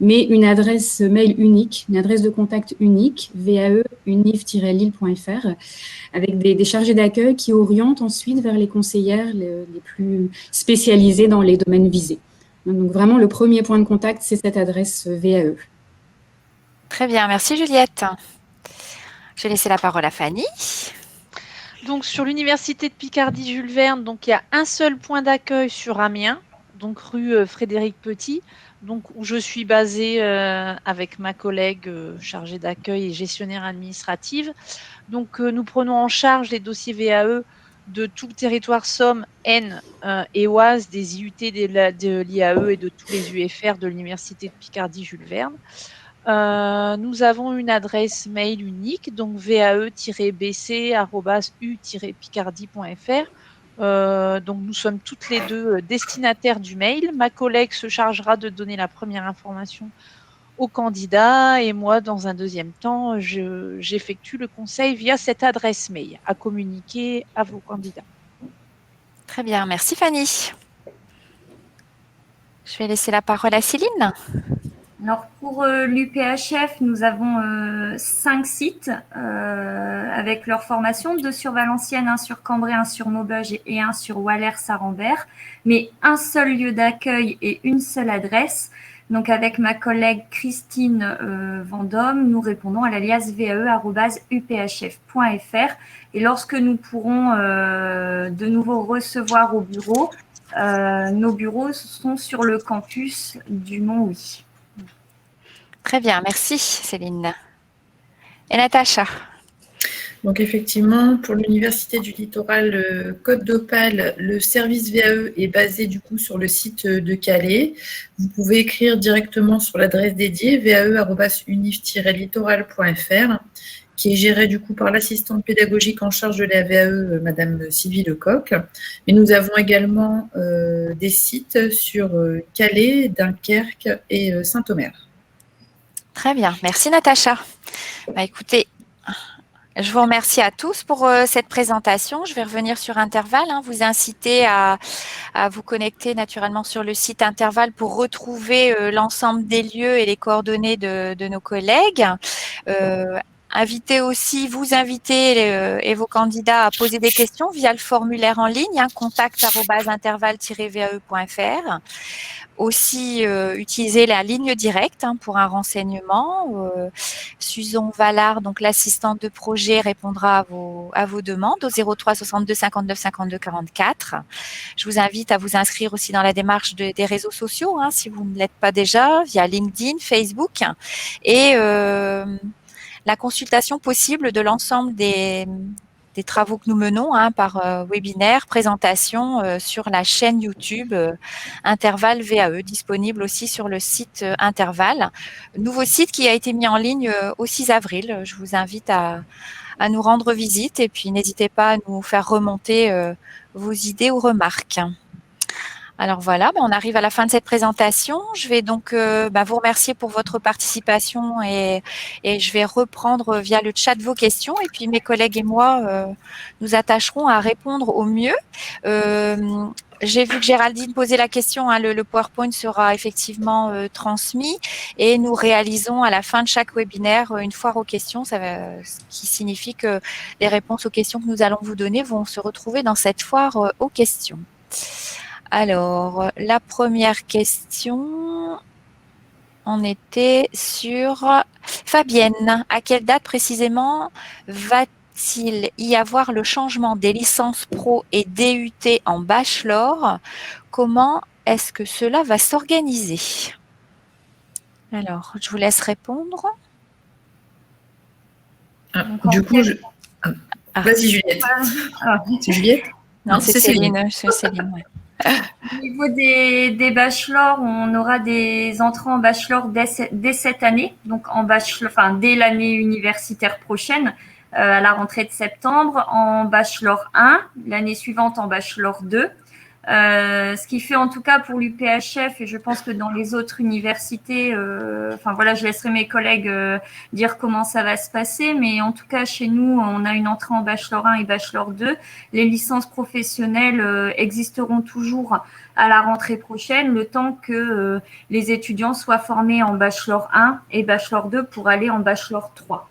Mais une adresse mail unique, une adresse de contact unique, vae-univ-lille.fr, avec des chargés d'accueil qui orientent ensuite vers les conseillères les plus spécialisées dans les domaines visés. Donc vraiment, le premier point de contact, c'est cette adresse VAE. Très bien, merci Juliette. Je vais laisser la parole à Fanny. Donc sur l'université de Picardie Jules Verne, donc il y a un seul point d'accueil sur Amiens. donc rue Frédéric Petit, donc où je suis basée avec ma collègue chargée d'accueil et gestionnaire administrative. Donc, nous prenons en charge les dossiers VAE de tout le territoire Somme, Aisne et Oise, des IUT de l'IAE et de tous les UFR de l'Université de Picardie Jules Verne. Nous avons une adresse mail unique, donc vae-bc@u-picardie.fr. Donc nous sommes toutes les deux destinataires du mail. Ma collègue se chargera de donner la première information aux candidats et moi, dans un deuxième temps, j'effectue le conseil via cette adresse mail à communiquer à vos candidats. Très bien, merci Fanny. Je vais laisser la parole à Céline. Alors pour l'UPHF, nous avons 5 sites avec leur formation, 2 sur Valenciennes, 1 sur Cambrai, 1 sur Maubeuge et 1 sur Wallers-Sarambert, mais un seul lieu d'accueil et une seule adresse. Donc avec ma collègue Christine Vendôme, nous répondons à l'alias vae@uphf.fr et lorsque nous pourrons de nouveau recevoir au bureau, nos bureaux sont sur le campus du Mont-Oui. Très bien, merci Céline. Et Natacha? Donc effectivement, pour l'Université du Littoral Côte d'Opale, le service VAE est basé du coup sur le site de Calais. Vous pouvez écrire directement sur l'adresse dédiée vae@unif-littoral.fr, qui est gérée du coup par l'assistante pédagogique en charge de la VAE, Madame Sylvie Lecoq. Mais nous avons également des sites sur Calais, Dunkerque et Saint-Omer. Très bien, merci Natacha. Bah, écoutez, je vous remercie à tous pour cette présentation. Je vais revenir sur Interval, vous inciter à vous connecter naturellement sur le site Interval pour retrouver l'ensemble des lieux et les coordonnées de nos collègues. Vous invitez et vos candidats à poser des questions via le formulaire en ligne, contact@interval-vae.fr. Aussi, utiliser la ligne directe pour un renseignement. Susan Vallard, donc l'assistante de projet, répondra à vos demandes au 03 62 59 52 44. Je vous invite à vous inscrire aussi dans la démarche des réseaux sociaux, si vous ne l'êtes pas déjà, via LinkedIn, Facebook, et la consultation possible de l'ensemble des travaux que nous menons par webinaire, présentation sur la chaîne YouTube Interval VAE, disponible aussi sur le site Interval. Nouveau site qui a été mis en ligne au 6 avril. Je vous invite à nous rendre visite et puis n'hésitez pas à nous faire remonter vos idées ou remarques. Alors voilà, on arrive à la fin de cette présentation. Je vais donc vous remercier pour votre participation et je vais reprendre via le chat vos questions. Et puis mes collègues et moi, nous attacherons à répondre au mieux. J'ai vu que Géraldine posait la question, le PowerPoint sera effectivement transmis et nous réalisons à la fin de chaque webinaire une foire aux questions, ce qui signifie que les réponses aux questions que nous allons vous donner vont se retrouver dans cette foire aux questions. Alors, la première question, on était sur Fabienne. À quelle date précisément va-t-il y avoir le changement des licences pro et DUT en bachelor? Comment est-ce que cela va s'organiser? Alors, je vous laisse répondre. Du coup, vas-y Juliette. C'est Juliette? Non, c'est Céline. C'est Céline, ouais. Au niveau des bachelors, on aura des entrants en bachelor dès cette année, donc en bachelor, dès l'année universitaire prochaine, à la rentrée de septembre, en bachelor 1, l'année suivante en bachelor 2. Ce qui fait en tout cas pour l'UPHF, et je pense que dans les autres universités, je laisserai mes collègues dire comment ça va se passer, mais en tout cas chez nous, on a une entrée en bachelor 1 et bachelor 2. Les licences professionnelles existeront toujours à la rentrée prochaine, le temps que les étudiants soient formés en bachelor 1 et bachelor 2 pour aller en bachelor 3.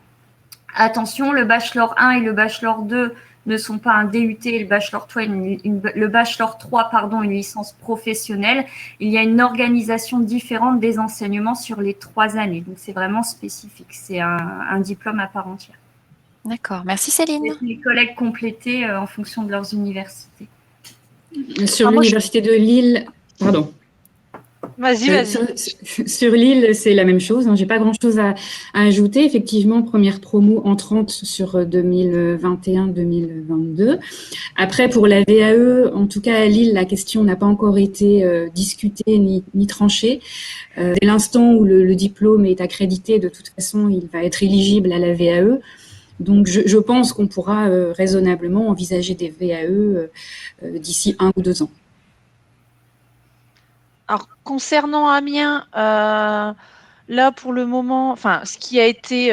Attention, le bachelor 1 et le bachelor 2 ne sont pas un DUT et le bachelor 3, une licence professionnelle. Il y a une organisation différente des enseignements sur les 3 années. Donc, c'est vraiment spécifique. C'est un diplôme à part entière. D'accord. Merci Céline. Les collègues complétés en fonction de leurs universités. Sur l'université de Lille, pardon. Vas-y. Sur Lille, c'est la même chose. J'ai pas grand-chose à ajouter. Effectivement, première promo entrante sur 2021-2022. Après, pour la VAE, en tout cas à Lille, la question n'a pas encore été discutée ni tranchée. Dès l'instant où le diplôme est accrédité, de toute façon, il va être éligible à la VAE. Donc, je pense qu'on pourra raisonnablement envisager des VAE d'ici 1 ou 2 ans. Alors, concernant Amiens, là, pour le moment, ce qui a été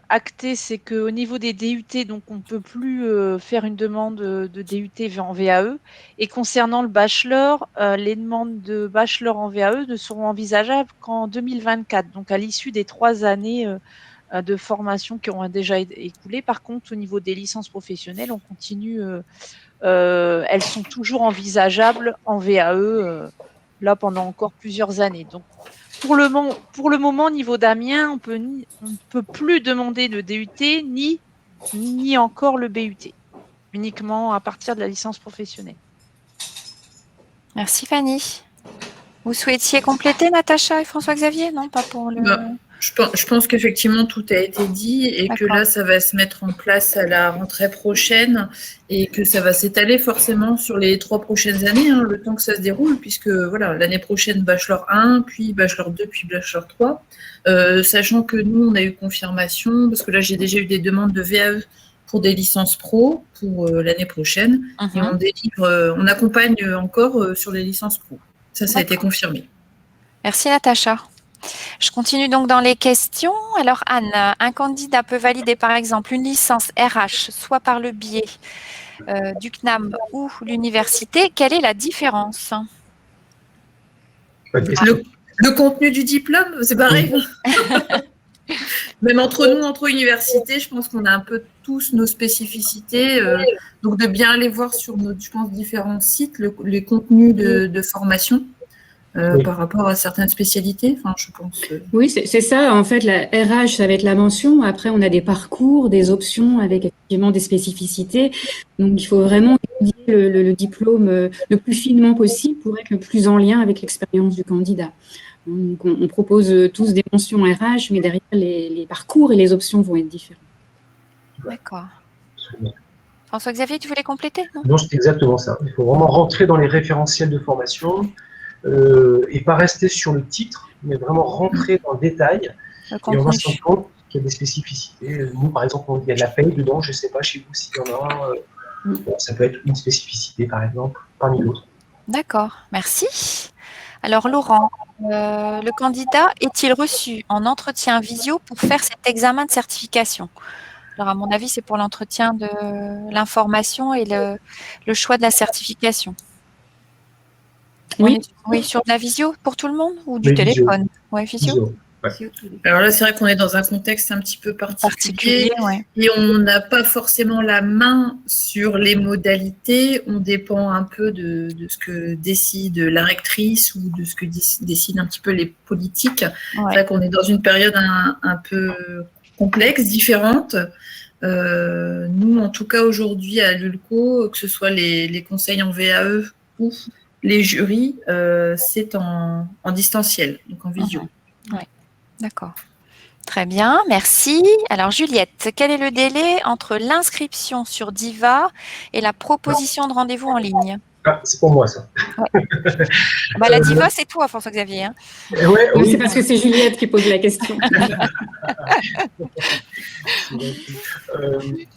acté, c'est qu'au niveau des DUT, donc on ne peut plus faire une demande de DUT en VAE. Et concernant le bachelor, les demandes de bachelor en VAE ne seront envisageables qu'en 2024, donc à l'issue des 3 années de formation qui auront déjà écoulé. Par contre, au niveau des licences professionnelles, on continue, elles sont toujours envisageables en VAE. Là, pendant encore plusieurs années. Donc, pour le moment, au niveau d'Amiens, on ne peut plus demander le DUT ni encore le BUT, uniquement à partir de la licence professionnelle. Merci Fanny. Vous souhaitiez compléter, Natacha et François-Xavier? Non, pas pour le... Je pense qu'effectivement, tout a été dit et que là, ça va se mettre en place à la rentrée prochaine et que ça va s'étaler forcément sur les 3 prochaines années, le temps que ça se déroule, puisque voilà, l'année prochaine, Bachelor 1, puis Bachelor 2, puis Bachelor 3. Sachant que nous, on a eu confirmation, parce que là, j'ai déjà eu des demandes de VAE pour des licences pro pour l'année prochaine. Et on accompagne encore sur les licences pro. Ça a été confirmé. Merci Natacha. Je continue donc dans les questions. Alors Anne, un candidat peut valider par exemple une licence RH, soit par le biais du CNAM ou l'université. Quelle est la différence? Le contenu du diplôme, c'est pareil. Même entre nous, entre universités, je pense qu'on a un peu tous nos spécificités. Donc de bien aller voir sur nos, je pense, différents sites les contenus de formation. Par rapport à certaines spécialités, je pense. Oui, c'est ça. En fait, la RH, ça va être la mention. Après, on a des parcours, des options avec effectivement des spécificités. Donc, il faut vraiment étudier le diplôme le plus finement possible pour être le plus en lien avec l'expérience du candidat. Donc, on propose tous des mentions RH, mais derrière, les parcours et les options vont être différents. D'accord. François-Xavier, tu voulais compléter? Non, c'est exactement ça. Il faut vraiment rentrer dans les référentiels de formation. Et pas rester sur le titre, mais vraiment rentrer dans le détail. Et on va se rendre compte qu'il y a des spécificités. Nous, par exemple, il y a de la paye dedans, je ne sais pas chez vous s'il y en a. Ça peut être une spécificité, par exemple, parmi d'autres. D'accord, merci. Alors, Laurent, le candidat est-il reçu en entretien visio pour faire cet examen de certification? Alors, à mon avis, c'est pour l'entretien de l'information et le choix de la certification. Oui. Oui, sur de la visio pour tout le monde ou du téléphone? Oui, visio. Ouais. Alors là, c'est vrai qu'on est dans un contexte un petit peu particulier et on n'a pas forcément la main sur les modalités. On dépend un peu de ce que décide la rectrice ou de ce que décident un petit peu les politiques. Ouais. C'est vrai qu'on est dans une période un peu complexe, différente. Nous, en tout cas, aujourd'hui, à l'ULCO, que ce soit les conseils en VAE ou les jurys, c'est en distanciel, donc en visio. Oui, d'accord. Très bien, merci. Alors Juliette, quel est le délai entre l'inscription sur Diva et la proposition de rendez-vous en ligne? C'est pour moi, ça. Ouais. La Diva, c'est toi, François-Xavier. Hein. Oui, c'est parce que c'est Juliette qui pose la question.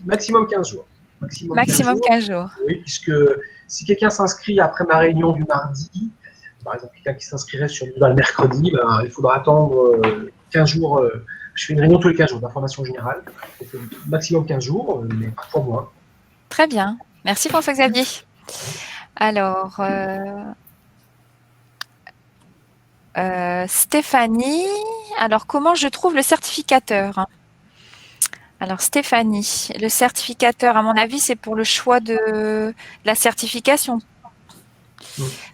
Maximum 15 jours. Maximum 15 jours. Oui, puisque si quelqu'un s'inscrit après ma réunion du mardi, par exemple, quelqu'un qui s'inscrirait sur le mercredi, il faudra attendre 15 jours. Je fais une réunion tous les 15 jours d'information générale. Donc, maximum 15 jours, mais pas pour moi. Très bien. Merci François-Xavier. Alors, Stéphanie, alors comment je trouve le certificateur? Alors Stéphanie, le certificateur, à mon avis, c'est pour le choix de la certification.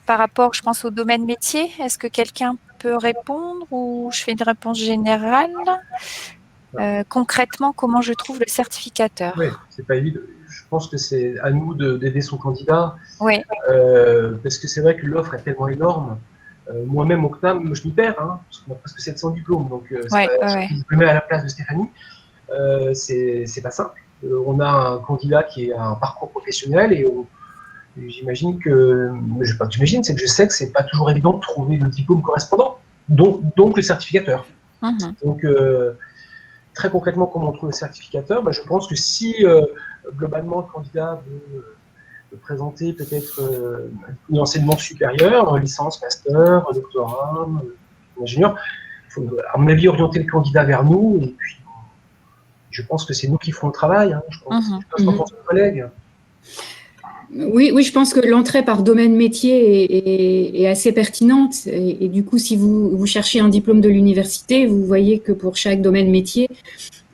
Par rapport, je pense, au domaine métier, est-ce que quelqu'un peut répondre ou je fais une réponse générale? Concrètement, comment je trouve le certificateur? Oui, c'est pas évident. Je pense que c'est à nous d'aider son candidat. Oui. Parce que c'est vrai que l'offre est tellement énorme Moi-même, au CNAM, je m'y perds, hein, parce qu'on a presque 700 diplômes. Donc, Ouais. je me mets à la place de Stéphanie. C'est pas simple. On a un candidat qui a un parcours professionnel et j'imagine que, mais je pas que j'imagine, c'est que je sais que c'est pas toujours évident de trouver le diplôme correspondant, donc le certificateur. Donc, très concrètement, comment on trouve le certificateur? Je pense que si globalement le candidat veut présenter peut-être un enseignement supérieur, licence, master, doctorat, ingénieur, il faut, à mon avis, orienter le candidat vers nous, et puis je pense que c'est nous qui ferons le travail. Hein, je pense que ce qu'en pense mon collègue. Oui, je pense que l'entrée par domaine métier est assez pertinente. Et du coup, si vous cherchez un diplôme de l'université, vous voyez que pour chaque domaine métier,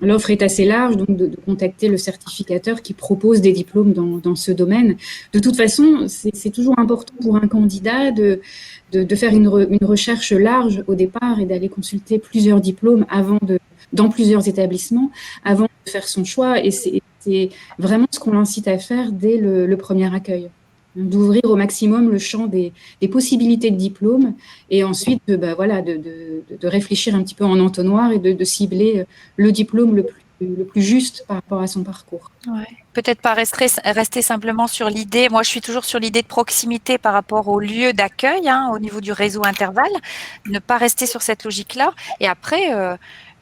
l'offre est assez large, donc de contacter le certificateur qui propose des diplômes dans ce domaine. De toute façon, c'est toujours important pour un candidat de faire une recherche large au départ et d'aller consulter plusieurs diplômes dans plusieurs établissements avant de faire son choix. Et c'est vraiment ce qu'on l'incite à faire dès le premier accueil, d'ouvrir au maximum le champ des possibilités de diplômes et ensuite de réfléchir un petit peu en entonnoir et de cibler le diplôme le plus juste par rapport à son parcours. Ouais. Peut-être pas rester simplement sur l'idée. Moi, je suis toujours sur l'idée de proximité par rapport au lieu d'accueil, hein, au niveau du réseau Interval. Ne pas rester sur cette logique-là. Et après,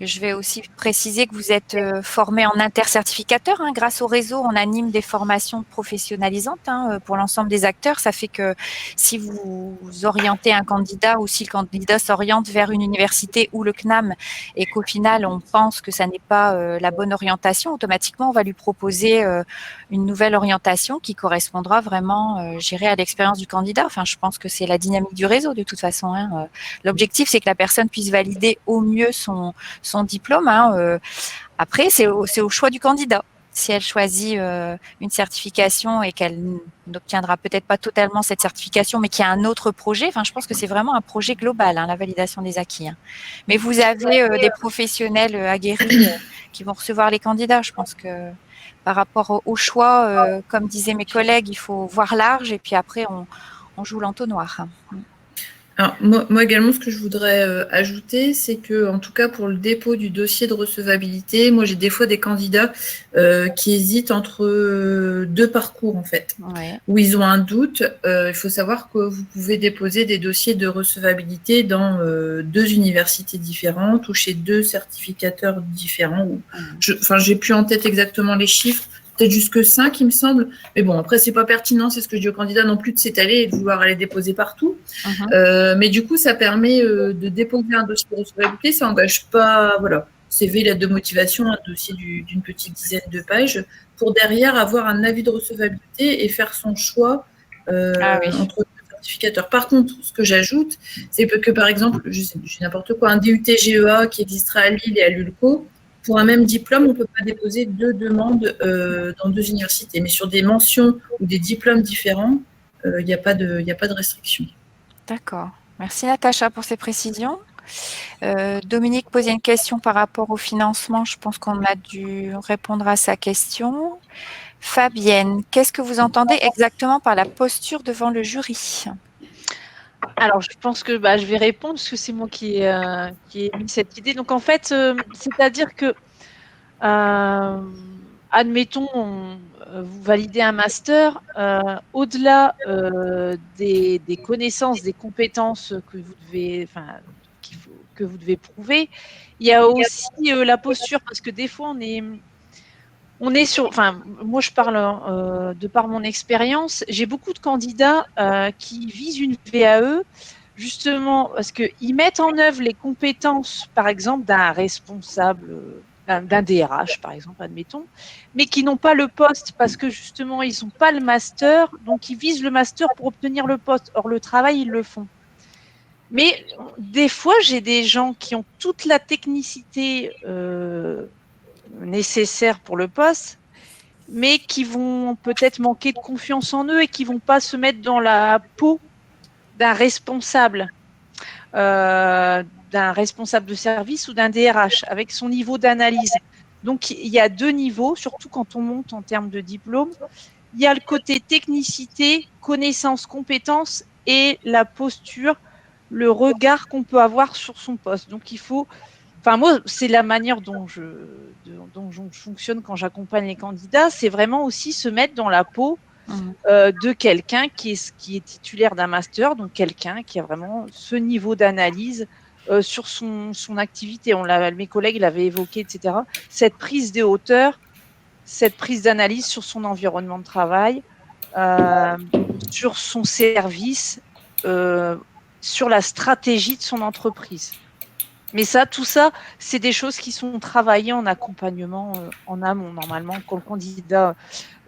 je vais aussi préciser que vous êtes formé en intercertificateur. Hein. Grâce au réseau, on anime des formations professionnalisantes pour l'ensemble des acteurs. Ça fait que si vous orientez un candidat ou si le candidat s'oriente vers une université ou le CNAM et qu'au final, on pense que ça n'est pas la bonne orientation, automatiquement, on va lui proposer une nouvelle orientation qui correspondra vraiment, à l'expérience du candidat. Enfin, je pense que c'est la dynamique du réseau de toute façon. Hein. L'objectif, c'est que la personne puisse valider au mieux son diplôme. Hein. Après, c'est au choix du candidat. Si elle choisit une certification et qu'elle n'obtiendra peut-être pas totalement cette certification, mais qu'il y a un autre projet, enfin, je pense que c'est vraiment un projet global, hein, la validation des acquis. Hein. Mais vous avez des professionnels aguerris qui vont recevoir les candidats. Je pense que par rapport au choix, comme disaient mes collègues, il faut voir large et puis après, on joue l'entonnoir. Alors, moi également, ce que je voudrais ajouter, c'est que, en tout cas, pour le dépôt du dossier de recevabilité, moi, j'ai des fois des candidats qui hésitent entre deux parcours, en fait, où ils ont un doute. Il faut savoir que vous pouvez déposer des dossiers de recevabilité dans deux universités différentes ou chez deux certificateurs différents. J'ai plus en tête exactement les chiffres. Peut-être jusque 5, il me semble. Mais bon, après, c'est pas pertinent, c'est ce que je dis au candidat non plus de s'étaler et de vouloir aller déposer partout. Mais du coup, ça permet de déposer un dossier de recevabilité. Ça n'engage pas, CV, lettre de motivation, un dossier d'une petite dizaine de pages, pour derrière avoir un avis de recevabilité et faire son choix entre deux certificateurs. Par contre, ce que j'ajoute, c'est que par exemple, je sais n'importe quoi, un DUT GEA qui existerait à Lille et à l'ULCO, pour un même diplôme, on ne peut pas déposer deux demandes dans deux universités. Mais sur des mentions ou des diplômes différents, il n'y a pas de restriction. D'accord. Merci Natacha pour ces précisions. Dominique posait une question par rapport au financement. Je pense qu'on a dû répondre à sa question. Fabienne, qu'est-ce que vous entendez exactement par la posture devant le jury ? Alors, je pense que je vais répondre parce que c'est moi qui ai mis cette idée. Donc, en fait, c'est-à-dire que, admettons, vous validez un master, au-delà des connaissances, des compétences que vous devez prouver, il y a aussi la posture, parce que des fois, on est sur, moi je parle de par mon expérience, j'ai beaucoup de candidats qui visent une VAE justement parce qu'ils mettent en œuvre les compétences, par exemple, d'un responsable, d'un DRH, par exemple, admettons, mais qui n'ont pas le poste parce que justement ils n'ont pas le master, donc ils visent le master pour obtenir le poste. Or, le travail, ils le font. Mais des fois, j'ai des gens qui ont toute la technicité nécessaires pour le poste, mais qui vont peut-être manquer de confiance en eux et qui vont pas se mettre dans la peau d'un responsable de service ou d'un DRH avec son niveau d'analyse. Donc, il y a deux niveaux, surtout quand on monte en termes de diplôme. Il y a le côté technicité, connaissance, compétence et la posture le regard qu'on peut avoir sur son poste. Donc, il faut... Enfin, moi, c'est la manière dont je fonctionne quand j'accompagne les candidats, c'est vraiment aussi se mettre dans la peau de quelqu'un qui est titulaire d'un master, donc quelqu'un qui a vraiment ce niveau d'analyse sur son activité. Mes collègues l'avaient évoqué, etc. Cette prise de hauteur, cette prise d'analyse sur son environnement de travail, sur son service, sur la stratégie de son entreprise. Mais tout ça, c'est des choses qui sont travaillées en accompagnement en amont, normalement, quand le candidat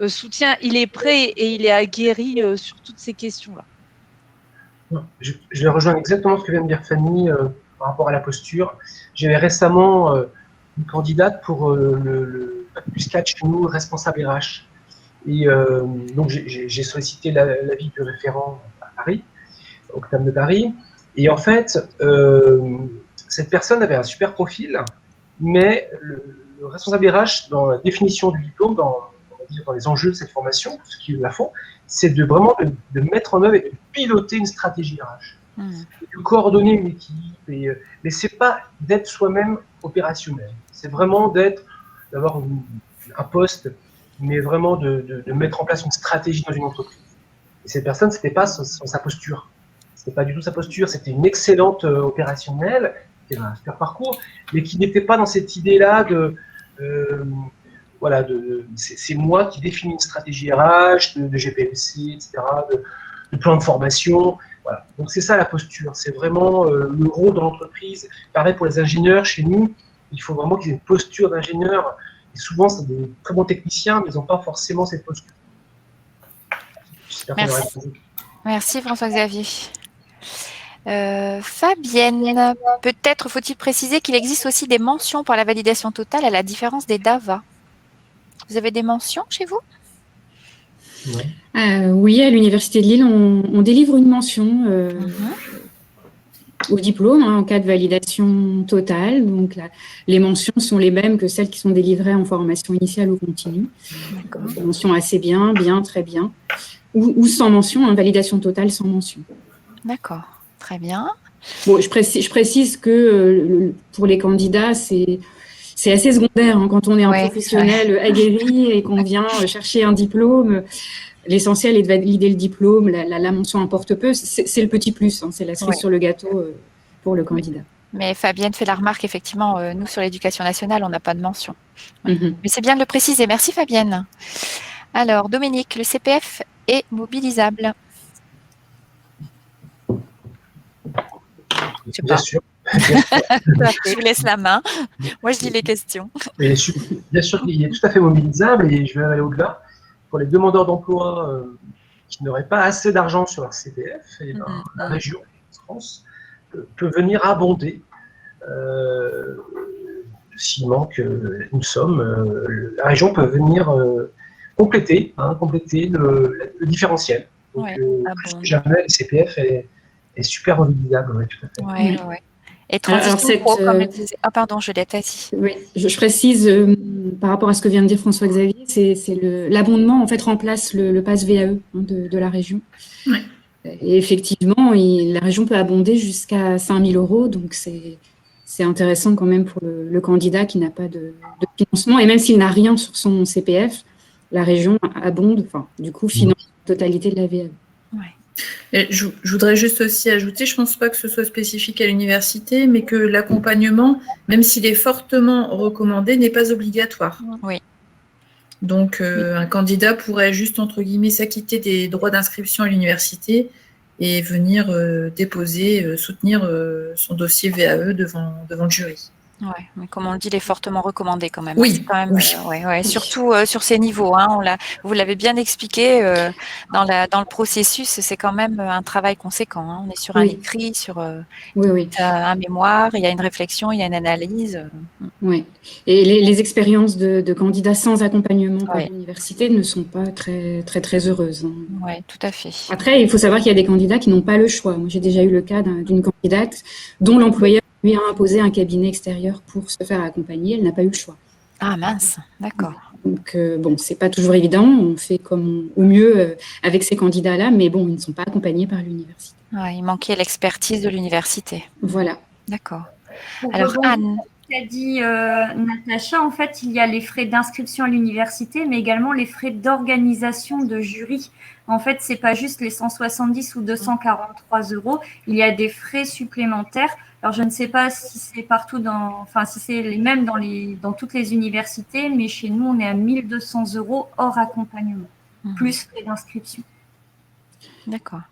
soutient, il est prêt et il est aguerri sur toutes ces questions-là. Je vais rejoindre exactement ce que vient de dire Fanny par rapport à la posture. J'avais récemment une candidate pour le plus 4 chez nous, responsable RH. Et donc, j'ai sollicité l'avis du référent à Paris, au CNAM de Paris. Et en fait, cette personne avait un super profil, mais le responsable RH, dans la définition du diplôme, dans les enjeux de cette formation, ce qu'ils la font, c'est vraiment de mettre en œuvre et de piloter une stratégie RH. De coordonner une équipe. Mais ce n'est pas d'être soi-même opérationnel. C'est vraiment d'avoir un poste, mais vraiment de mettre en place une stratégie dans une entreprise. Et cette personne, ce n'était pas sa posture. Ce n'était pas du tout sa posture. C'était une excellente opérationnelle, qui avait un super parcours, mais qui n'était pas dans cette idée-là c'est moi qui définis une stratégie RH, de GPMC, etc., de plan de formation. Voilà. Donc c'est ça la posture, c'est vraiment le rôle de l'entreprise. Pareil pour les ingénieurs, chez nous, il faut vraiment qu'ils aient une posture d'ingénieur. Et souvent, c'est des très bons techniciens, mais ils n'ont pas forcément cette posture. Merci François-Xavier. Fabienne, peut-être faut-il préciser qu'il existe aussi des mentions pour la validation totale à la différence des DAVA. Vous avez des mentions chez vous ? Oui, à l'Université de Lille, on délivre une mention au diplôme en cas de validation totale. Donc, les mentions sont les mêmes que celles qui sont délivrées en formation initiale ou continue. Des mentions assez bien, très bien. Ou sans mention, validation totale sans mention. D'accord, très bien. Bon, je précise que pour les candidats, c'est assez secondaire quand on est un professionnel aguerri et qu'on vient chercher un diplôme. L'essentiel est de valider le diplôme, la mention importe peu. C'est le petit plus, c'est la cerise sur le gâteau pour le candidat. Mais Fabienne fait la remarque, effectivement, nous sur l'éducation nationale, on n'a pas de mention. Mais c'est bien de le préciser. Merci Fabienne. Alors, Dominique, le CPF est mobilisable. Je sais pas. Bien sûr. Je vous laisse la main. Moi, je dis les questions. Bien sûr qu'il est tout à fait mobilisable et je vais aller au-delà. Pour les demandeurs d'emploi qui n'auraient pas assez d'argent sur leur CPF, et la région, France, peut venir abonder s'il manque une somme. La région peut venir compléter le différentiel. Donc, plus que jamais, le CPF est super mobilisable. Tout à fait. Et transition pro, comme elle disait. Ah pardon, Juliette, vas-y. Oui, je précise par rapport à ce que vient de dire François-Xavier, c'est l'abondement en fait remplace le pass VAE de la région. Ouais. Et effectivement, la région peut abonder jusqu'à 5 000 €, donc c'est intéressant quand même pour le candidat qui n'a pas de financement. Et même s'il n'a rien sur son CPF, la région abonde, du coup, finance la totalité de la VAE. Et je voudrais juste aussi ajouter, je ne pense pas que ce soit spécifique à l'université, mais que l'accompagnement, même s'il est fortement recommandé, n'est pas obligatoire. Oui. Donc, un candidat pourrait juste, entre guillemets, s'acquitter des droits d'inscription à l'université et venir soutenir son dossier VAE devant le jury. Oui, mais comme on le dit, il est fortement recommandé quand même. Oui, c'est quand même, surtout sur ces niveaux. Vous l'avez bien expliqué dans le processus, c'est quand même un travail conséquent. On est sur un écrit, sur un mémoire, il y a une réflexion, il y a une analyse. Oui, et les expériences de candidats sans accompagnement par l'université ne sont pas très, très, très heureuses. Oui, tout à fait. Après, il faut savoir qu'il y a des candidats qui n'ont pas le choix. Moi, j'ai déjà eu le cas d'une candidate dont l'employeur lui a imposé un cabinet extérieur pour se faire accompagner. Elle n'a pas eu le choix. Ah mince, d'accord. Donc, bon, c'est pas toujours évident. On fait comme au mieux avec ces candidats-là, mais bon, ils ne sont pas accompagnés par l'université. Ouais, il manquait l'expertise de l'université. Voilà. D'accord. Pour Alors, rebondir Anne. sur ce qu'a dit Natacha, en fait, il y a les frais d'inscription à l'université, mais également les frais d'organisation de jury. En fait, c'est pas juste les 170 ou 243 €. Il y a des frais supplémentaires. Alors, je ne sais pas si c'est partout si c'est les mêmes dans toutes les universités, mais chez nous, on est à 1 200 € hors accompagnement, plus frais d'inscription. D'accord.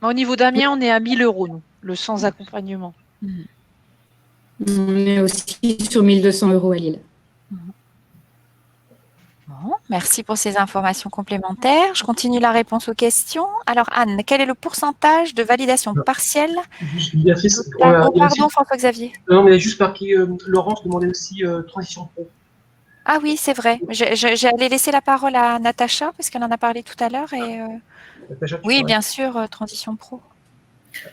Au niveau d'Amiens, on est à 1 000 €, nous, le sans accompagnement. On est aussi sur 1 200 € à Lille. Bon, merci pour ces informations complémentaires. Je continue la réponse aux questions. Alors, Anne, quel est le pourcentage de validation partielle? Pardon, François-Xavier. Non, mais juste par qui Laurence demandait aussi transition pro. Ah oui, c'est vrai. J'allais laisser la parole à Natacha, parce qu'elle en a parlé tout à l'heure. Oui, bien sûr, transition pro.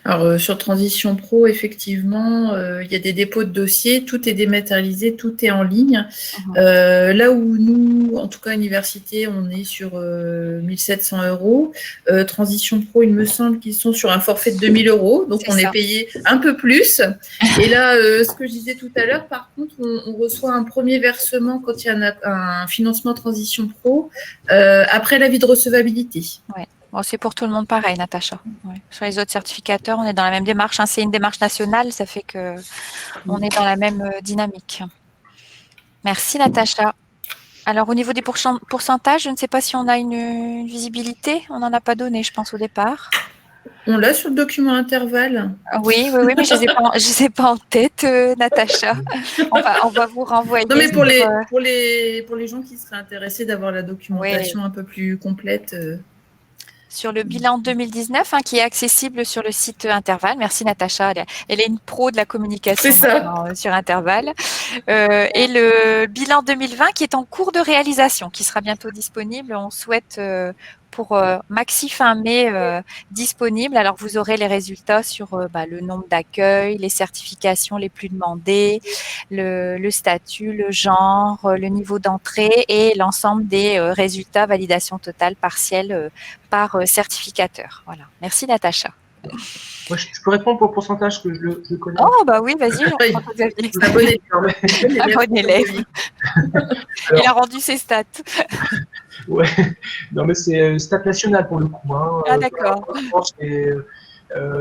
Alors, sur Transition Pro, effectivement, il y a des dépôts de dossiers, tout est dématérialisé, tout est en ligne. Là où nous, en tout cas, université, on est sur 1 700 €. Transition Pro, il me semble qu'ils sont sur un forfait de 2 000 €, donc on est payé un peu plus. Et là, ce que je disais tout à l'heure, par contre, on reçoit un premier versement quand il y a un financement Transition Pro, après l'avis de recevabilité. Ouais. Bon, c'est pour tout le monde pareil, Natacha. Ouais. Sur les autres certificateurs, on est dans la même démarche. C'est une démarche nationale, ça fait qu'on est dans la même dynamique. Merci, Natacha. Alors, au niveau des pourcentages, je ne sais pas si on a une visibilité. On n'en a pas donné, je pense, au départ. On l'a sur le document intervalle. Oui, mais je les ai pas en tête, Natacha. On va vous renvoyer. Non, mais pour les gens qui seraient intéressés d'avoir la documentation un peu plus complète. Sur le bilan 2019, qui est accessible sur le site Interval. Merci Natacha, elle est une pro de la communication sur Interval. Et le bilan 2020 qui est en cours de réalisation, qui sera bientôt disponible. On souhaite pour maxi fin mai disponible. Alors vous aurez les résultats sur le nombre d'accueils, les certifications les plus demandées, le statut, le genre, le niveau d'entrée et l'ensemble des résultats validation totale partielle par certificateur. Voilà. Merci Natacha. Moi, je peux répondre pour le pourcentage que je connais. Oh, bah oui, vas-y, Jean-François Xavier. Un bon élève. Il a rendu ses stats. Ouais, non, mais c'est stat national pour le coup. Ah, d'accord.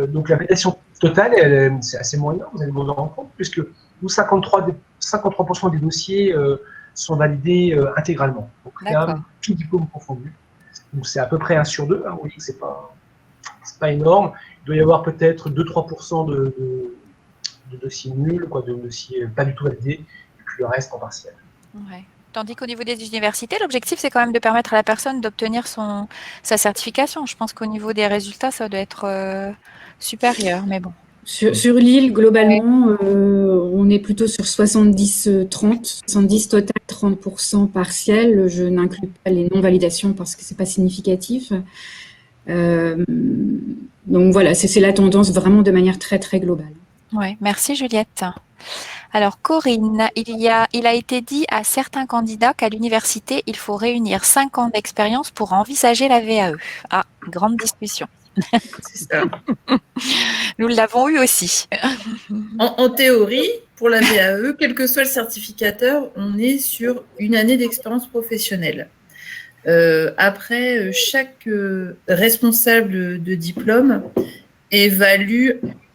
Donc, la validation totale, c'est assez moyen, vous allez vous en rendre compte, puisque nous, 53% des dossiers sont validés intégralement. Donc, là, tout diplôme confondu. Donc, c'est à peu près 1 sur 2. Vous voyez que c'est pas énorme. Il doit y avoir peut-être 2-3% de dossiers nuls, de dossiers pas du tout validés, et puis le reste en partiel. Ouais. Tandis qu'au niveau des universités, l'objectif, c'est quand même de permettre à la personne d'obtenir sa certification. Je pense qu'au niveau des résultats, ça doit être supérieur, mais bon. Sur l'île, globalement, on est plutôt sur 70-30, 70 total, 30% partiel. Je n'inclus pas les non-validations parce que c'est pas significatif. Donc voilà, c'est la tendance vraiment de manière très très globale. Oui, merci Juliette. Alors Corinne, il a été dit à certains candidats qu'à l'université, il faut réunir 5 ans d'expérience pour envisager la VAE. Ah, grande discussion. C'est ça. Nous l'avons eu aussi. En théorie, pour la VAE, quel que soit le certificateur, on est sur une année d'expérience professionnelle. Après, chaque responsable de diplôme évalue,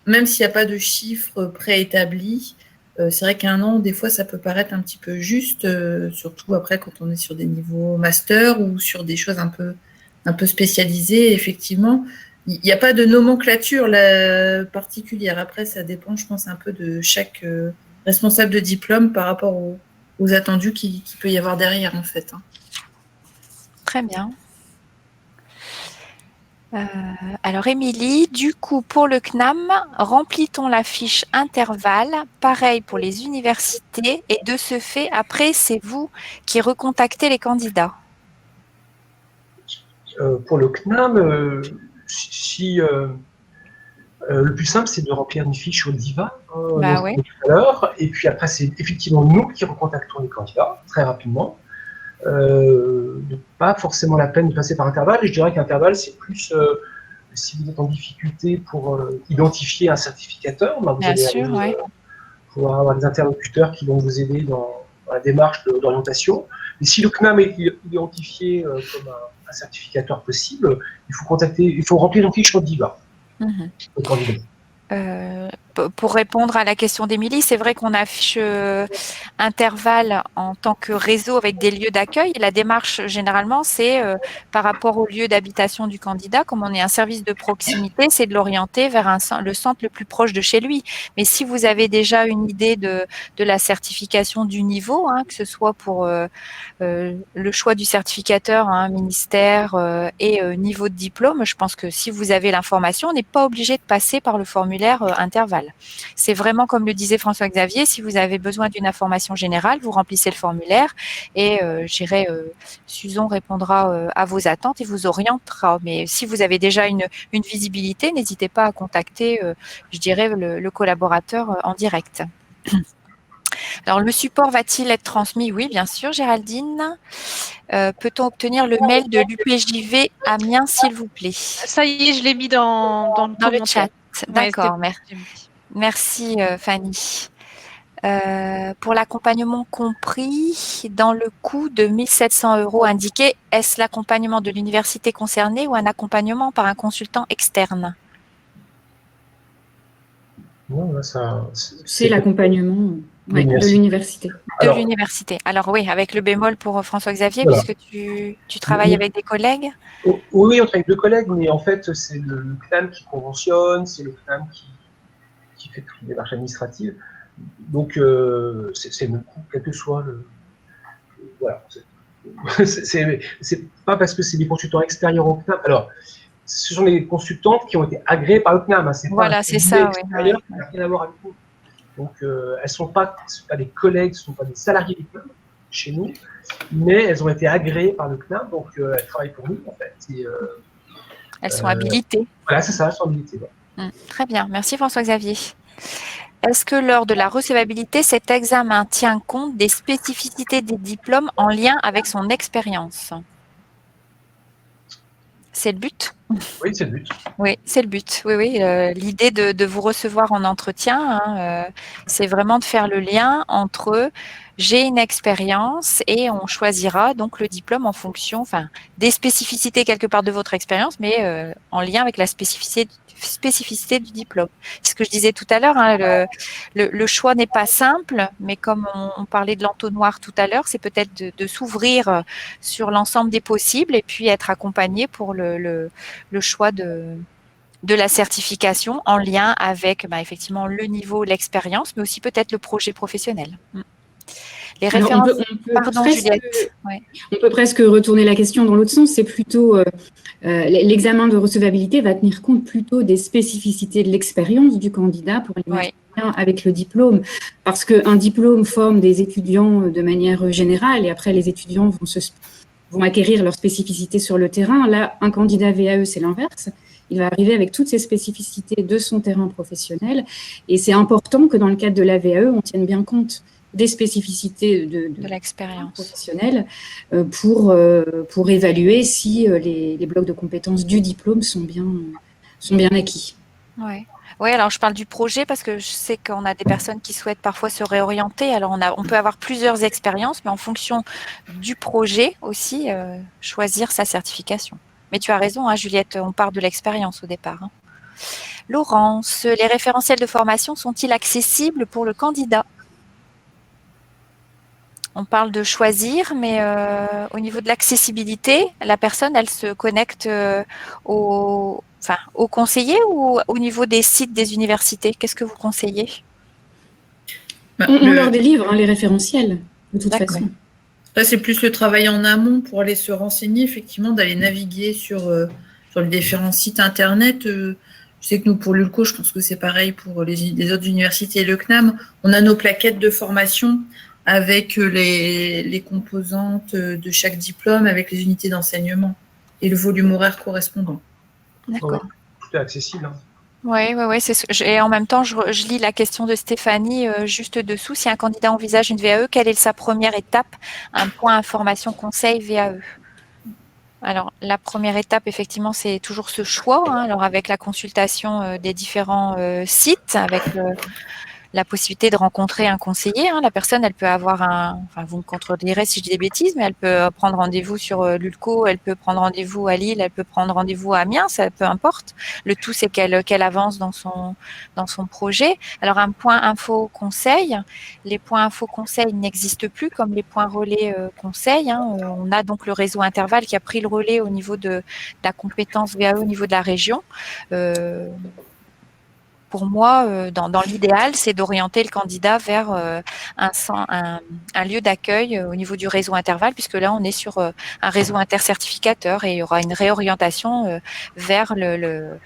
même s'il n'y a pas de chiffre préétabli, c'est vrai qu'un an, des fois, ça peut paraître un petit peu juste, surtout après quand on est sur des niveaux master ou sur des choses un peu spécialisées, effectivement. Il n'y a pas de nomenclature particulière. Après, ça dépend, je pense, un peu de chaque responsable de diplôme par rapport aux attendus qu'il peut y avoir derrière, en fait. Très bien. Alors, Émilie, du coup, pour le CNAM, remplit-on la fiche intervalle, pareil pour les universités, et de ce fait, après, c'est vous qui recontactez les candidats? Pour le CNAM, le plus simple, c'est de remplir une fiche au DIVA, Oui. tout à l'heure, et puis après, c'est effectivement nous qui recontactons les candidats, très rapidement. pas forcément la peine de passer par intervalle. Et je dirais qu'intervalle, c'est plus si vous êtes en difficulté pour identifier un certificateur, vous Bien allez sûr, oui. pouvoir avoir des interlocuteurs qui vont vous aider dans la démarche d'orientation. Et si le CNAM est identifié comme un certificateur possible, il faut remplir une fiche candidat. Le candidat. Pour répondre à la question d'Émilie, c'est vrai qu'on affiche intervalle en tant que réseau avec des lieux d'accueil. La démarche, généralement, c'est par rapport au lieu d'habitation du candidat, comme on est un service de proximité, c'est de l'orienter vers le centre le plus proche de chez lui. Mais si vous avez déjà une idée de la certification du niveau, hein, que ce soit pour le choix du certificateur, hein, ministère et niveau de diplôme, je pense que si vous avez l'information, on n'est pas obligé de passer par le formulaire intervalle. C'est vraiment comme le disait François-Xavier, si vous avez besoin d'une information générale, vous remplissez le formulaire et Suzon répondra à vos attentes et vous orientera. Mais si vous avez déjà une visibilité, n'hésitez pas à contacter, je dirais, le collaborateur en direct. Alors, le support va-t-il être transmis? Oui, bien sûr, Géraldine. Peut-on obtenir le mail de l'UPJV Amiens, s'il vous plaît? Ça y est, je l'ai mis dans le Dans le commentaire. chat. D'accord, merci Fanny. Pour l'accompagnement compris dans le coût de 1 700 € indiqué, est-ce l'accompagnement de l'université concernée ou un accompagnement par un consultant externe? Non, là, c'est l'accompagnement de l'université. De l'université. Alors oui, avec le bémol pour François-Xavier, voilà. puisque tu travailles avec des collègues. Oui, on travaille avec deux collègues, mais en fait, c'est le CNAM qui conventionne, c'est le CNAM qui fait toutes les démarches administratives. Donc, c'est le coût, quel que soit le. Voilà. C'est pas parce que c'est des consultants extérieurs au CNAM. Alors, ce sont des consultantes qui ont été agréées par le CNAM. Hein, voilà, c'est ça, oui. Ça n'a rien à voir avec nous. Donc, elles ne sont pas des collègues, ce ne sont pas des salariés du CNAM chez nous, mais elles ont été agréées par le CNAM, donc elles travaillent pour nous, en fait. Et, elles sont habilitées. Voilà, c'est ça, elles sont habilitées. Ouais. Très bien, merci François-Xavier. Est-ce que lors de la recevabilité, cet examen tient compte des spécificités des diplômes en lien avec son expérience? C'est le but? Oui, c'est le but. Oui, c'est le but. Oui, oui. L'idée de vous recevoir en entretien, hein, c'est vraiment de faire le lien entre j'ai une expérience et on choisira donc le diplôme en fonction, enfin, des spécificités quelque part de votre expérience, mais en lien avec la spécificité du diplôme. C'est ce que je disais tout à l'heure, hein, le choix n'est pas simple, mais comme on parlait de l'entonnoir tout à l'heure, c'est peut-être de s'ouvrir sur l'ensemble des possibles et puis être accompagné pour le choix de la certification en lien avec effectivement le niveau, l'expérience, mais aussi peut-être le projet professionnel. Les références. Pardon, Juliette. On peut presque retourner la question dans l'autre sens. C'est plutôt l'examen de recevabilité va tenir compte plutôt des spécificités de l'expérience du candidat pour les mettre en lien avec le diplôme. Parce qu'un diplôme forme des étudiants de manière générale et après les étudiants vont acquérir leurs spécificités sur le terrain. Là, un candidat VAE, c'est l'inverse. Il va arriver avec toutes ces spécificités de son terrain professionnel. Et c'est important que dans le cadre de la VAE, on tienne bien compte des spécificités de l'expérience professionnelle pour évaluer si les blocs de compétences du diplôme sont bien acquis. Oui, alors je parle du projet parce que je sais qu'on a des personnes qui souhaitent parfois se réorienter. Alors on peut avoir plusieurs expériences, mais en fonction du projet aussi, choisir sa certification. Mais tu as raison, hein, Juliette, on part de l'expérience au départ. Hein. Laurence, les référentiels de formation sont-ils accessibles pour le candidat? On parle de choisir, mais au niveau de l'accessibilité, la personne, elle se connecte au conseiller ou au niveau des sites des universités? Qu'est-ce que vous conseillez? On leur délivre les référentiels, de toute façon. Là, c'est plus le travail en amont pour aller se renseigner, effectivement, d'aller naviguer sur les différents sites Internet. Je sais que nous, pour l'ULCO, je pense que c'est pareil pour les autres universités et le CNAM. On a nos plaquettes de formation avec les composantes de chaque diplôme, avec les unités d'enseignement et le volume horaire correspondant. D'accord. Tout est accessible. Hein. Oui, ouais, ouais, et en même temps, je lis la question de Stéphanie juste dessous. Si un candidat envisage une VAE, quelle est sa première étape? Un point information conseil VAE. Alors, la première étape, effectivement, c'est toujours ce choix. Alors, avec la consultation des différents sites, avec la possibilité de rencontrer un conseiller. La personne, elle peut avoir enfin, vous me contredirez si je dis des bêtises, mais elle peut prendre rendez-vous sur l'ULCO, elle peut prendre rendez-vous à Lille, elle peut prendre rendez-vous à Amiens, ça peu importe. Le tout, c'est qu'elle avance dans son projet. Alors, un point info conseil. Les points info conseil n'existent plus comme les points relais conseil. On a donc le réseau Interval qui a pris le relais au niveau de la compétence VAE au niveau de la région. Pour moi, dans l'idéal, c'est d'orienter le candidat vers un lieu d'accueil au niveau du réseau Interval, puisque là, on est sur un réseau intercertificateur et il y aura une réorientation vers le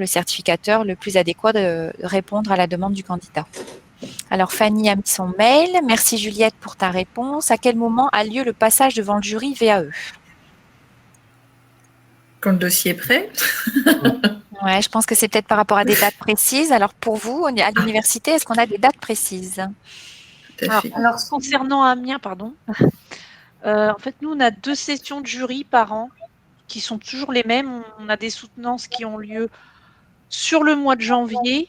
certificateur le plus adéquat de répondre à la demande du candidat. Alors, Fanny a mis son mail. Merci Juliette pour ta réponse. À quel moment a lieu le passage devant le jury VAE? Quand le dossier est prêt. Ouais, je pense que c'est peut-être par rapport à des dates précises. Alors pour vous, à l'université, est-ce qu'on a des dates précises? Tout à fait. Alors, concernant Amiens, pardon, en fait, nous, on a 2 sessions de jury par an qui sont toujours les mêmes. On a des soutenances qui ont lieu sur le mois de janvier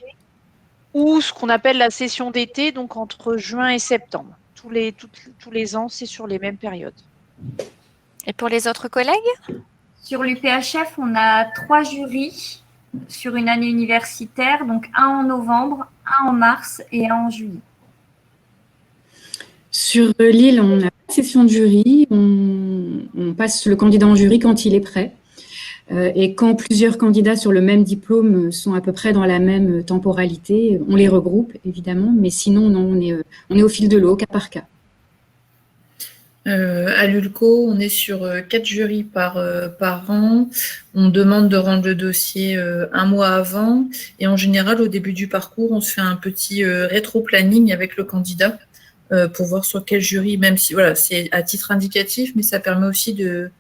ou ce qu'on appelle la session d'été, donc entre juin et septembre. Tous les ans, c'est sur les mêmes périodes. Et pour les autres collègues? Sur l'UPHF, on a 3 jurys sur une année universitaire, donc un en novembre, un en mars et un en juillet. Sur Lille, on a une session de jury, on passe le candidat en jury quand il est prêt. Et quand plusieurs candidats sur le même diplôme sont à peu près dans la même temporalité, on les regroupe évidemment, mais sinon non, on est au fil de l'eau, cas par cas. À l'ULCO, on est sur 4 jurys par an. On demande de rendre le dossier un mois avant. Et en général, au début du parcours, on se fait un petit rétro-planning avec le candidat pour voir sur quel jury, même si voilà, c'est à titre indicatif, mais ça permet aussi de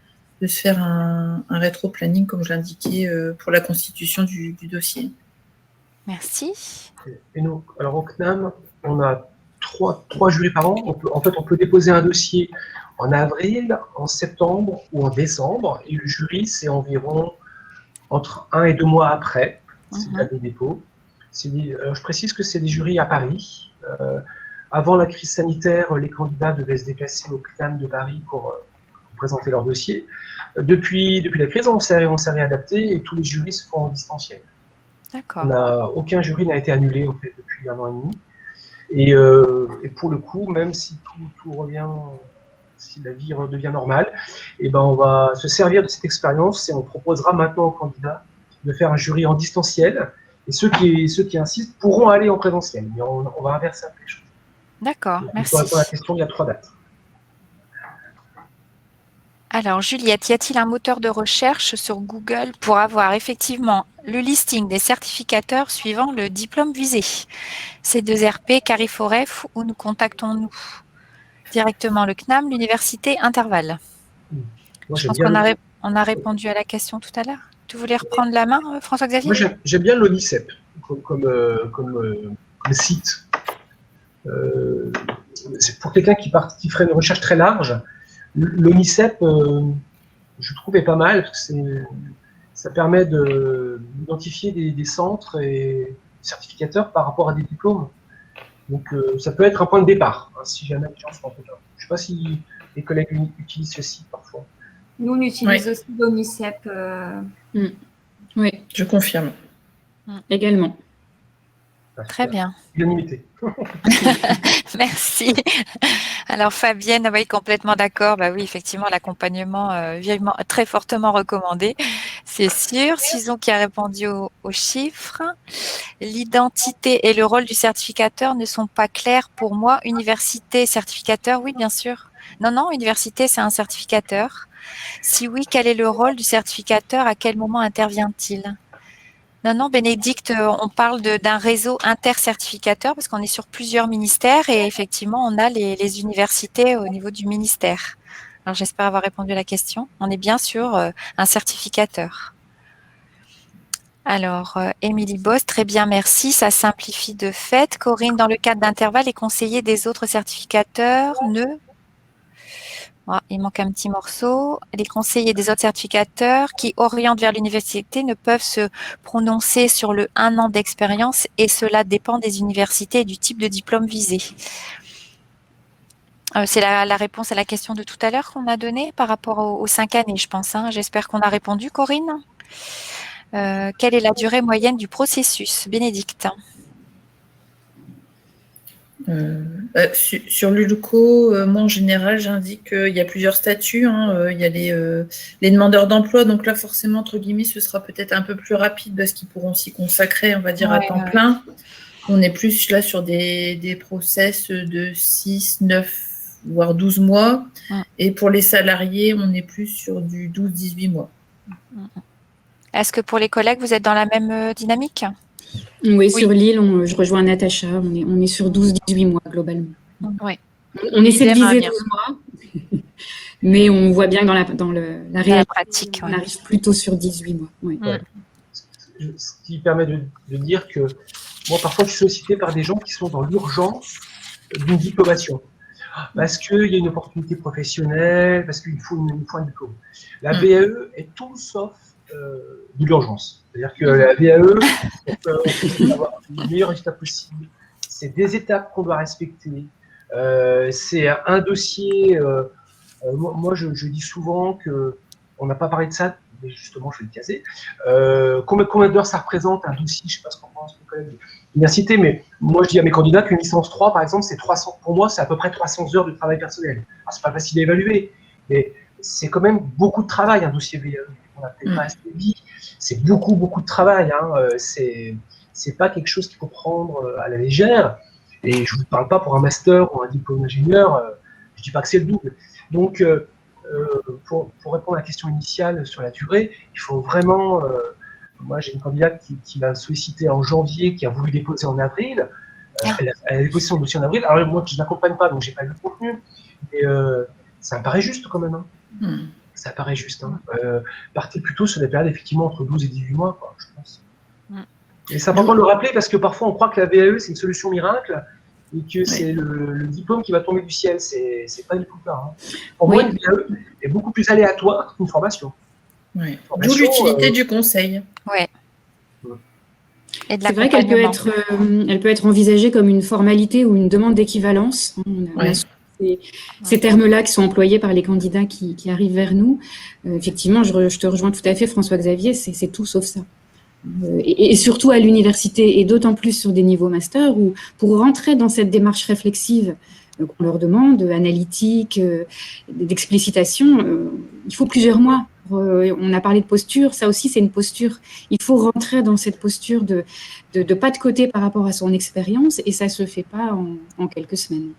se faire un rétro-planning, comme je l'indiquais, pour la constitution du dossier. Merci. Et nous, alors au CNAM, on a trois jurys par an. On peut déposer un dossier en avril, en septembre ou en décembre. Et le jury, c'est environ entre 1 et 2 mois après, s'il y a des dépôts. Je précise que c'est des jurys à Paris. Avant la crise sanitaire, les candidats devaient se déplacer au CNAM de Paris pour présenter leur dossier. Depuis la crise, on s'est réadapté et tous les jurys se font en distanciel. D'accord. Aucun jury n'a été annulé en fait, depuis 1 an et demi. Et pour le coup, même si tout revient, si la vie redevient normale, et ben on va se servir de cette expérience et on proposera maintenant aux candidats de faire un jury en distanciel. Et ceux qui insistent pourront aller en présentiel. Mais on va inverser un peu les choses. D'accord, merci. Pour répondre à la question, il y a 3 dates. Alors, Juliette, y a-t-il un moteur de recherche sur Google pour avoir effectivement le listing des certificateurs suivant le diplôme visé? C2RP, Cariforef, ou nous contactons-nous directement le CNAM, l'université Interval? Je pense qu'on a répondu à la question tout à l'heure. Tu voulais reprendre la main, François-Xavier? Moi, j'aime bien l'ONICEP comme site. C'est pour quelqu'un qui ferait une recherche très large. L'ONICEP, je trouve, est pas mal, parce que ça permet d'identifier des centres et certificateurs par rapport à des diplômes. Donc, ça peut être un point de départ, si jamais les gens sont en fait. Je ne sais pas si les collègues utilisent ce site parfois. Nous, on utilise aussi l'ONICEP. Oui, je confirme. Également. Très bien. Unanimité. Merci. Alors Fabienne, oui, complètement d'accord. Bah oui, effectivement, l'accompagnement très fortement recommandé, c'est sûr. Susan qui a répondu aux chiffres. L'identité et le rôle du certificateur ne sont pas clairs pour moi. Université, certificateur, oui, bien sûr. Non, université, c'est un certificateur. Si oui, quel est le rôle du certificateur? À quel moment intervient-il? Non, Bénédicte, on parle d'un réseau intercertificateur parce qu'on est sur plusieurs ministères et effectivement, on a les universités au niveau du ministère. Alors, j'espère avoir répondu à la question. On est bien sur un certificateur. Alors, Émilie Boss, très bien, merci. Ça simplifie de fait. Corinne, dans le cadre d'intervalle, les conseillers des autres certificateurs ne... Ah, il manque un petit morceau. Les conseillers des autres certificateurs qui orientent vers l'université ne peuvent se prononcer sur le 1 an d'expérience et cela dépend des universités et du type de diplôme visé. C'est la réponse à la question de tout à l'heure qu'on a donnée par rapport aux 5 années, je pense. Hein. J'espère qu'on a répondu, Corinne. Quelle est la durée moyenne du processus, Bénédicte? Sur l'ULCO, moi en général, j'indique qu'il y a plusieurs statuts. Hein. Il y a les demandeurs d'emploi, donc là forcément, entre guillemets, ce sera peut-être un peu plus rapide parce qu'ils pourront s'y consacrer, on va dire, à temps plein. On est plus là sur des process de 6, 9, voire 12 mois. Et pour les salariés, on est plus sur du 12-18 mois. Est-ce que pour les collègues, vous êtes dans la même dynamique? Oui, sur l'île, je rejoins Natacha, on est sur 12-18 mois globalement. Oui. On essaie de viser 12 mois, mais on voit bien que dans la réalité, pratique, on arrive plutôt sur 18 mois. Oui. Ce qui permet de dire que moi, parfois, je suis sollicité par des gens qui sont dans l'urgence d'une diplomation. Parce qu'il y a une opportunité professionnelle, parce qu'il faut un diplôme. La VAE est tout sauf de l'urgence. C'est-à-dire que la VAE, pour avoir le meilleur résultat possible, c'est des étapes qu'on doit respecter. C'est un dossier. Moi, je dis souvent qu'on n'a pas parlé de ça, mais justement, je vais le caser. Combien d'heures ça représente un dossier? Je ne sais pas ce qu'on pense, mes collègues de l'université, mais moi, je dis à mes candidats qu'une licence 3, par exemple, c'est 300. Pour moi, c'est à peu près 300 heures de travail personnel. Ce n'est pas facile à évaluer, mais c'est quand même beaucoup de travail, un dossier VAE. On n'a peut-être pas assez dit. C'est beaucoup de travail. Hein. C'est pas quelque chose qu'il faut prendre à la légère. Et je ne vous parle pas pour un master ou un diplôme d'ingénieur. Je ne dis pas que c'est le double. Donc, pour répondre à la question initiale sur la durée, il faut vraiment... moi, j'ai une candidate qui m'a sollicité en janvier, qui a voulu déposer en avril. Elle a déposé son dossier en avril. Alors, moi, je ne l'accompagne pas, donc je n'ai pas eu le contenu. Mais ça me paraît juste quand même. Hein. Ça paraît juste. Hein. Partez plutôt sur des périodes effectivement entre 12 et 18 mois, quoi, je pense. Et c'est important de le rappeler parce que parfois on croit que la VAE c'est une solution miracle et que c'est le diplôme qui va tomber du ciel. C'est pas du tout le cas. Hein. Pour moi, une VAE est beaucoup plus aléatoire qu'une formation. D'où l'utilité du conseil. C'est vrai qu'elle peut être envisagée comme une formalité ou une demande d'équivalence. On a ces termes-là qui sont employés par les candidats qui arrivent vers nous. Effectivement, je te rejoins tout à fait, François-Xavier, c'est tout sauf ça. Et surtout à l'université, et d'autant plus sur des niveaux master, où pour rentrer dans cette démarche réflexive qu'on leur demande, analytique, d'explicitation, il faut plusieurs mois. On a parlé de posture, ça aussi c'est une posture. Il faut rentrer dans cette posture de pas de côté par rapport à son expérience, et ça se fait pas en quelques semaines.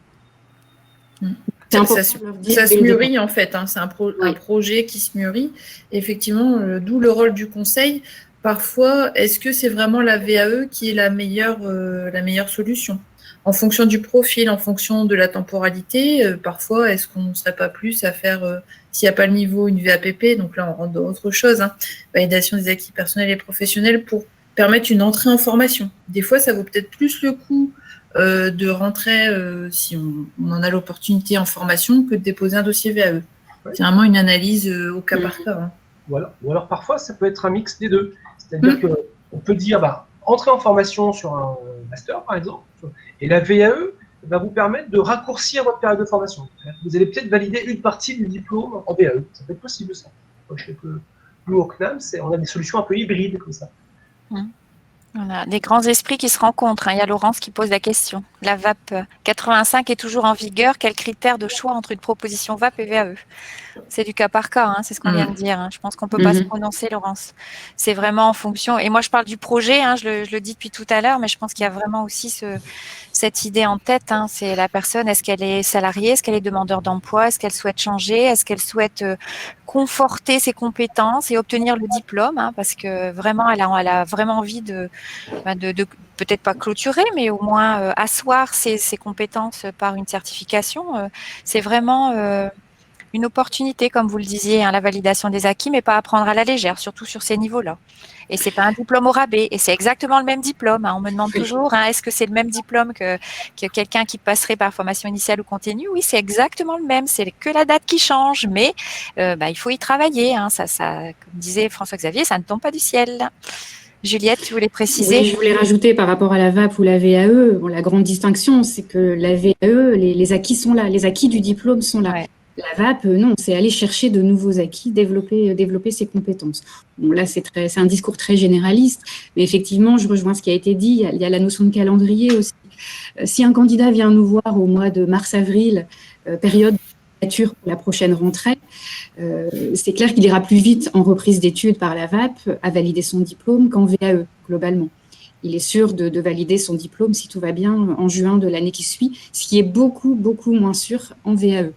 Ça se mûrit en fait, hein. C'est un projet qui se mûrit. Effectivement, d'où le rôle du conseil. Parfois, est-ce que c'est vraiment la VAE qui est la meilleure solution? En fonction du profil, en fonction de la temporalité, parfois, est-ce qu'on ne serait pas plus à faire, s'il n'y a pas le niveau, une VAPP, donc là, on rentre dans autre chose, hein, validation des acquis personnels et professionnels, pour permettre une entrée en formation. Des fois, ça vaut peut-être plus le coup de rentrer, si on en a l'opportunité en formation, que de déposer un dossier VAE. C'est vraiment une analyse au cas par cas. Hein. Voilà. Ou alors parfois, ça peut être un mix des deux. C'est-à-dire qu'on peut dire, entrer en formation sur un master, par exemple, et la VAE va vous permettre de raccourcir votre période de formation. Vous allez peut-être valider une partie du diplôme en VAE. Ça peut être possible, ça. Je sais que nous, au CNAM, on a des solutions un peu hybrides comme ça. Voilà, des grands esprits qui se rencontrent. Hein. Il y a Laurence qui pose la question. La VAP 85 est toujours en vigueur. Quels critères de choix entre une proposition VAP et VAE? C'est du cas par cas, hein, c'est ce qu'on vient de dire. Hein. Je pense qu'on ne peut pas se prononcer, Laurence. C'est vraiment en fonction. Et moi, je parle du projet, hein, je le dis depuis tout à l'heure, mais je pense qu'il y a vraiment aussi cette idée en tête. Hein. C'est la personne, est-ce qu'elle est salariée, est-ce qu'elle est demandeur d'emploi, est-ce qu'elle souhaite changer, est-ce qu'elle souhaite conforter ses compétences et obtenir le diplôme, hein, parce que vraiment, elle a vraiment envie de peut-être pas clôturer, mais au moins asseoir ses compétences par une certification. C'est vraiment une opportunité, comme vous le disiez, hein, la validation des acquis, mais pas à prendre à la légère, surtout sur ces niveaux-là. Et c'est pas un diplôme au rabais, et c'est exactement le même diplôme. Hein. On me demande toujours, hein, est-ce que c'est le même diplôme que quelqu'un qui passerait par formation initiale ou continue? Oui, c'est exactement le même. C'est que la date qui change, mais il faut y travailler. Hein. Ça, comme disait François-Xavier, ça ne tombe pas du ciel. Juliette, tu voulais préciser? Oui, je voulais rajouter par rapport à la VAP ou la VAE, bon, la grande distinction, c'est que la VAE, les acquis sont là, les acquis du diplôme sont là. Ouais. La VAP, non, c'est aller chercher de nouveaux acquis, développer ses compétences. Bon, là, c'est un discours très généraliste, mais effectivement, je rejoins ce qui a été dit. Il y a la notion de calendrier aussi. Si un candidat vient nous voir au mois de mars-avril, période de candidature pour la prochaine rentrée, c'est clair qu'il ira plus vite en reprise d'études par la VAP à valider son diplôme qu'en VAE, globalement. Il est sûr de valider son diplôme, si tout va bien, en juin de l'année qui suit, ce qui est beaucoup, beaucoup moins sûr en VAE.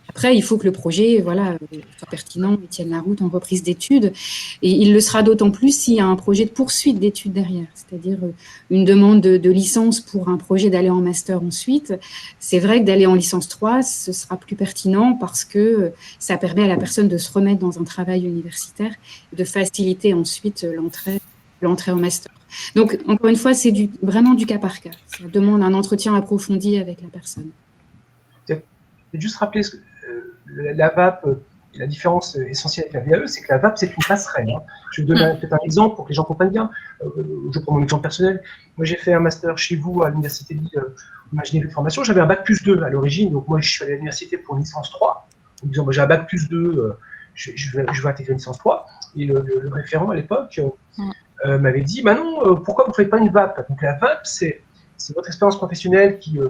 Après, il faut que le projet soit pertinent et tienne la route en reprise d'études. Et il le sera d'autant plus s'il y a un projet de poursuite d'études derrière, c'est-à-dire une demande de licence pour un projet d'aller en master ensuite. C'est vrai que d'aller en licence 3, ce sera plus pertinent parce que ça permet à la personne de se remettre dans un travail universitaire, de faciliter ensuite l'entrée en master. Donc, encore une fois, c'est vraiment du cas par cas. Ça demande un entretien approfondi avec la personne. Je vais juste rappeler la VAP, la différence essentielle avec la VAE, c'est que la VAP, c'est une passerelle. Hein. Je vais vous donner peut-être un exemple pour que les gens comprennent bien. Je prends mon exemple personnel. Moi, j'ai fait un master chez vous à l'Université de Lille en ingénierie de formation. J'avais un bac plus 2 à l'origine. Donc, moi, je suis allé à l'université pour une licence 3. En me disant, j'ai un bac plus 2, je vais intégrer une licence 3. Et le référent à l'époque m'avait dit, non, pourquoi vous ne faites pas une VAP? Donc, la VAP, c'est votre expérience professionnelle qui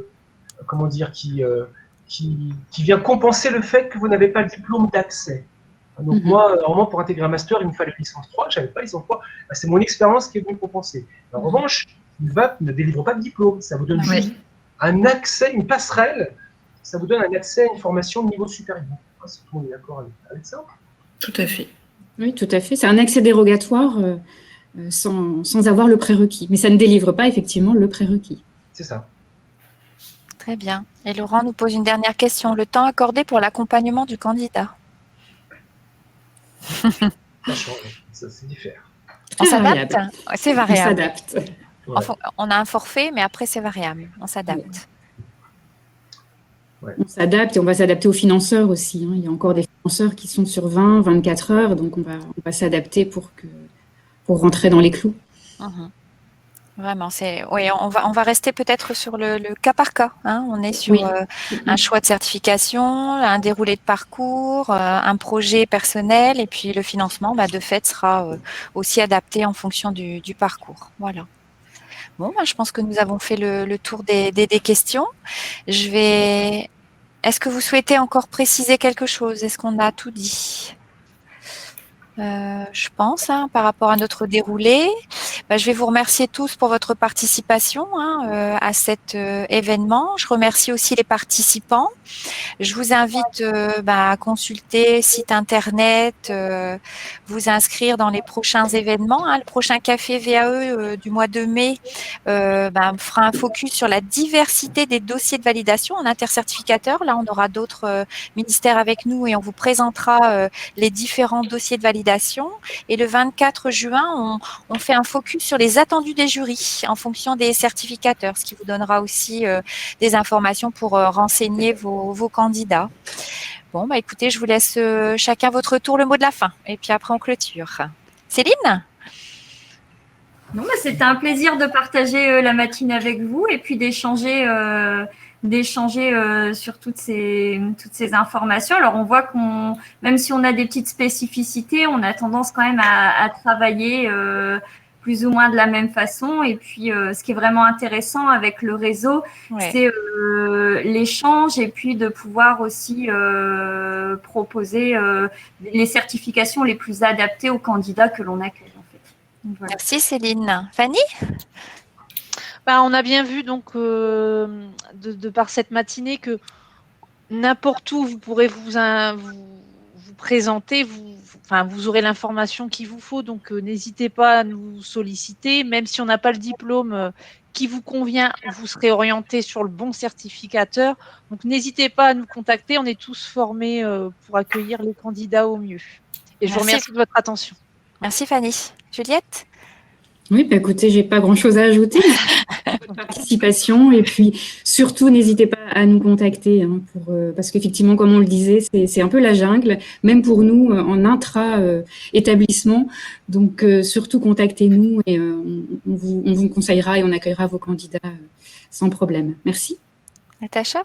vient compenser le fait que vous n'avez pas le diplôme d'accès. Donc moi, normalement, pour intégrer un master, il me fallait licence 3, je n'avais pas licence 3, c'est mon expérience qui est venue compenser. En revanche, une VAP ne délivre pas de diplôme, ça vous donne juste un accès, une passerelle, ça vous donne un accès à une formation de niveau supérieur. Si tout le monde est d'accord avec ça? Tout à fait. Oui, tout à fait. C'est un accès dérogatoire sans avoir le prérequis. Mais ça ne délivre pas effectivement le prérequis. C'est ça. Très bien. Et Laurent nous pose une dernière question. Le temps accordé pour l'accompagnement du candidat? Ça change, ça c'est différent. On s'adapte? C'est variable. On s'adapte. Ouais. On a un forfait, mais après c'est variable. On s'adapte. Ouais. On s'adapte et on va s'adapter aux financeurs aussi. Hein. Il y a encore des financeurs qui sont sur 20, 24 heures, donc on va s'adapter pour rentrer dans les clous. Vraiment, on va rester peut-être sur le cas par cas. Hein. On est sur un choix de certification, un déroulé de parcours, un projet personnel, et puis le financement, de fait, sera aussi adapté en fonction du parcours. Voilà. Bon, je pense que nous avons fait le tour des questions. Est-ce que vous souhaitez encore préciser quelque chose? Est-ce qu'on a tout dit? Je pense, par rapport à notre déroulé. Je vais vous remercier tous pour votre participation à cet événement. Je remercie aussi les participants. Je vous invite à consulter le site internet, vous inscrire dans les prochains événements. Le prochain café VAE du mois de mai fera un focus sur la diversité des dossiers de validation en intercertificateur. Là, on aura d'autres ministères avec nous et on vous présentera les différents dossiers de validation. Et le 24 juin, on fait un focus sur les attendus des jurys en fonction des certificateurs, ce qui vous donnera aussi des informations pour renseigner vos candidats. Bon, écoutez, je vous laisse chacun votre tour, le mot de la fin. Et puis après, on clôture. Céline ? Non, c'était un plaisir de partager la matinée avec vous et puis d'échanger sur toutes ces informations. Alors, on voit même si on a des petites spécificités, on a tendance quand même à travailler plus ou moins de la même façon. Et puis, ce qui est vraiment intéressant avec le réseau, c'est l'échange et puis de pouvoir aussi proposer les certifications les plus adaptées aux candidats que l'on accueille. Voilà. Merci Céline. Fanny ? On a bien vu donc de par cette matinée que n'importe où vous pourrez vous présenter, vous aurez l'information qu'il vous faut, donc n'hésitez pas à nous solliciter, même si on n'a pas le diplôme, qui vous convient, vous serez orienté sur le bon certificateur. Donc, n'hésitez pas à nous contacter. On est tous formés pour accueillir les candidats au mieux. Et je vous remercie de votre attention. Merci Fanny. Juliette? Oui, bah écoutez, j'ai pas grand-chose à ajouter. Votre participation et puis surtout n'hésitez pas à nous contacter parce qu'effectivement, comme on le disait, c'est un peu la jungle, même pour nous en intra-établissement. Donc surtout contactez-nous et on vous conseillera et on accueillera vos candidats sans problème. Merci. Natacha?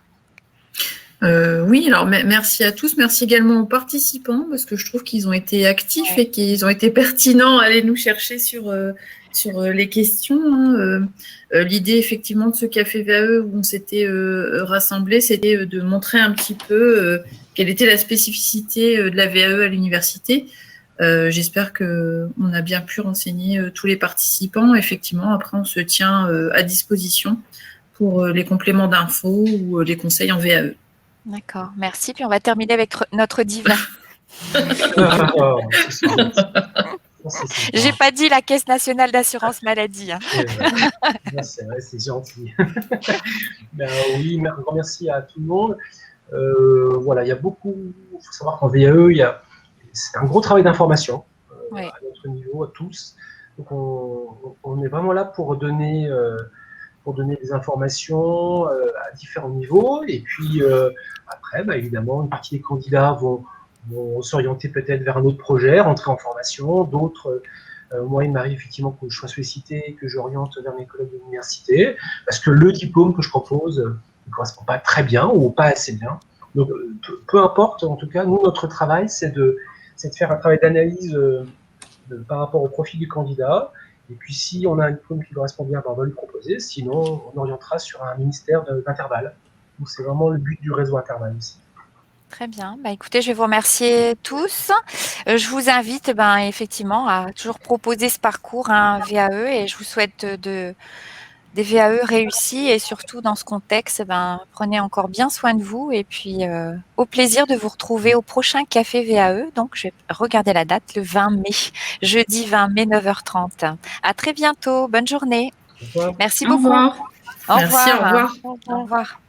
Oui, alors merci à tous, merci également aux participants parce que je trouve qu'ils ont été actifs et qu'ils ont été pertinents à aller nous chercher sur les questions. L'idée effectivement de ce café VAE où on s'était rassemblés, c'était de montrer un petit peu quelle était la spécificité de la VAE à l'université. J'espère qu'on a bien pu renseigner tous les participants. Effectivement, après on se tient à disposition pour les compléments d'infos ou les conseils en VAE. D'accord, merci. Puis on va terminer avec notre diva. J'ai pas dit la Caisse nationale d'assurance maladie. Hein. C'est vrai, c'est gentil. Oui, un grand merci à tout le monde. Voilà, il y a beaucoup. Il faut savoir qu'en VAE, c'est un gros travail d'information à notre niveau, à tous. Donc on est vraiment là pour donner des informations à différents niveaux. Et puis après, évidemment, une partie des candidats vont s'orienter peut-être vers un autre projet, rentrer en formation. D'autres, moi, il m'arrive effectivement que je sois sollicité et que j'oriente vers mes collègues de l'université parce que le diplôme que je propose ne correspond pas très bien ou pas assez bien. Donc, peu importe, en tout cas, nous, notre travail, c'est de faire un travail d'analyse par rapport au profil du candidat. Et puis, si on a un diplôme qui correspond bien, on va lui proposer. Sinon, on orientera sur un ministère d'Interval. Donc, c'est vraiment le but du réseau Interval aussi. Très bien. Écoutez, je vais vous remercier tous. Je vous invite effectivement à toujours proposer ce parcours VAE et je vous souhaite des VAE réussis et surtout dans ce contexte, prenez encore bien soin de vous et puis au plaisir de vous retrouver au prochain Café VAE. Donc, je vais regarder la date, le 20 mai, jeudi 20 mai, 9h30. À très bientôt. Bonne journée. Au revoir. Merci Au beaucoup. revoir. Au Merci, revoir. au revoir. Au revoir.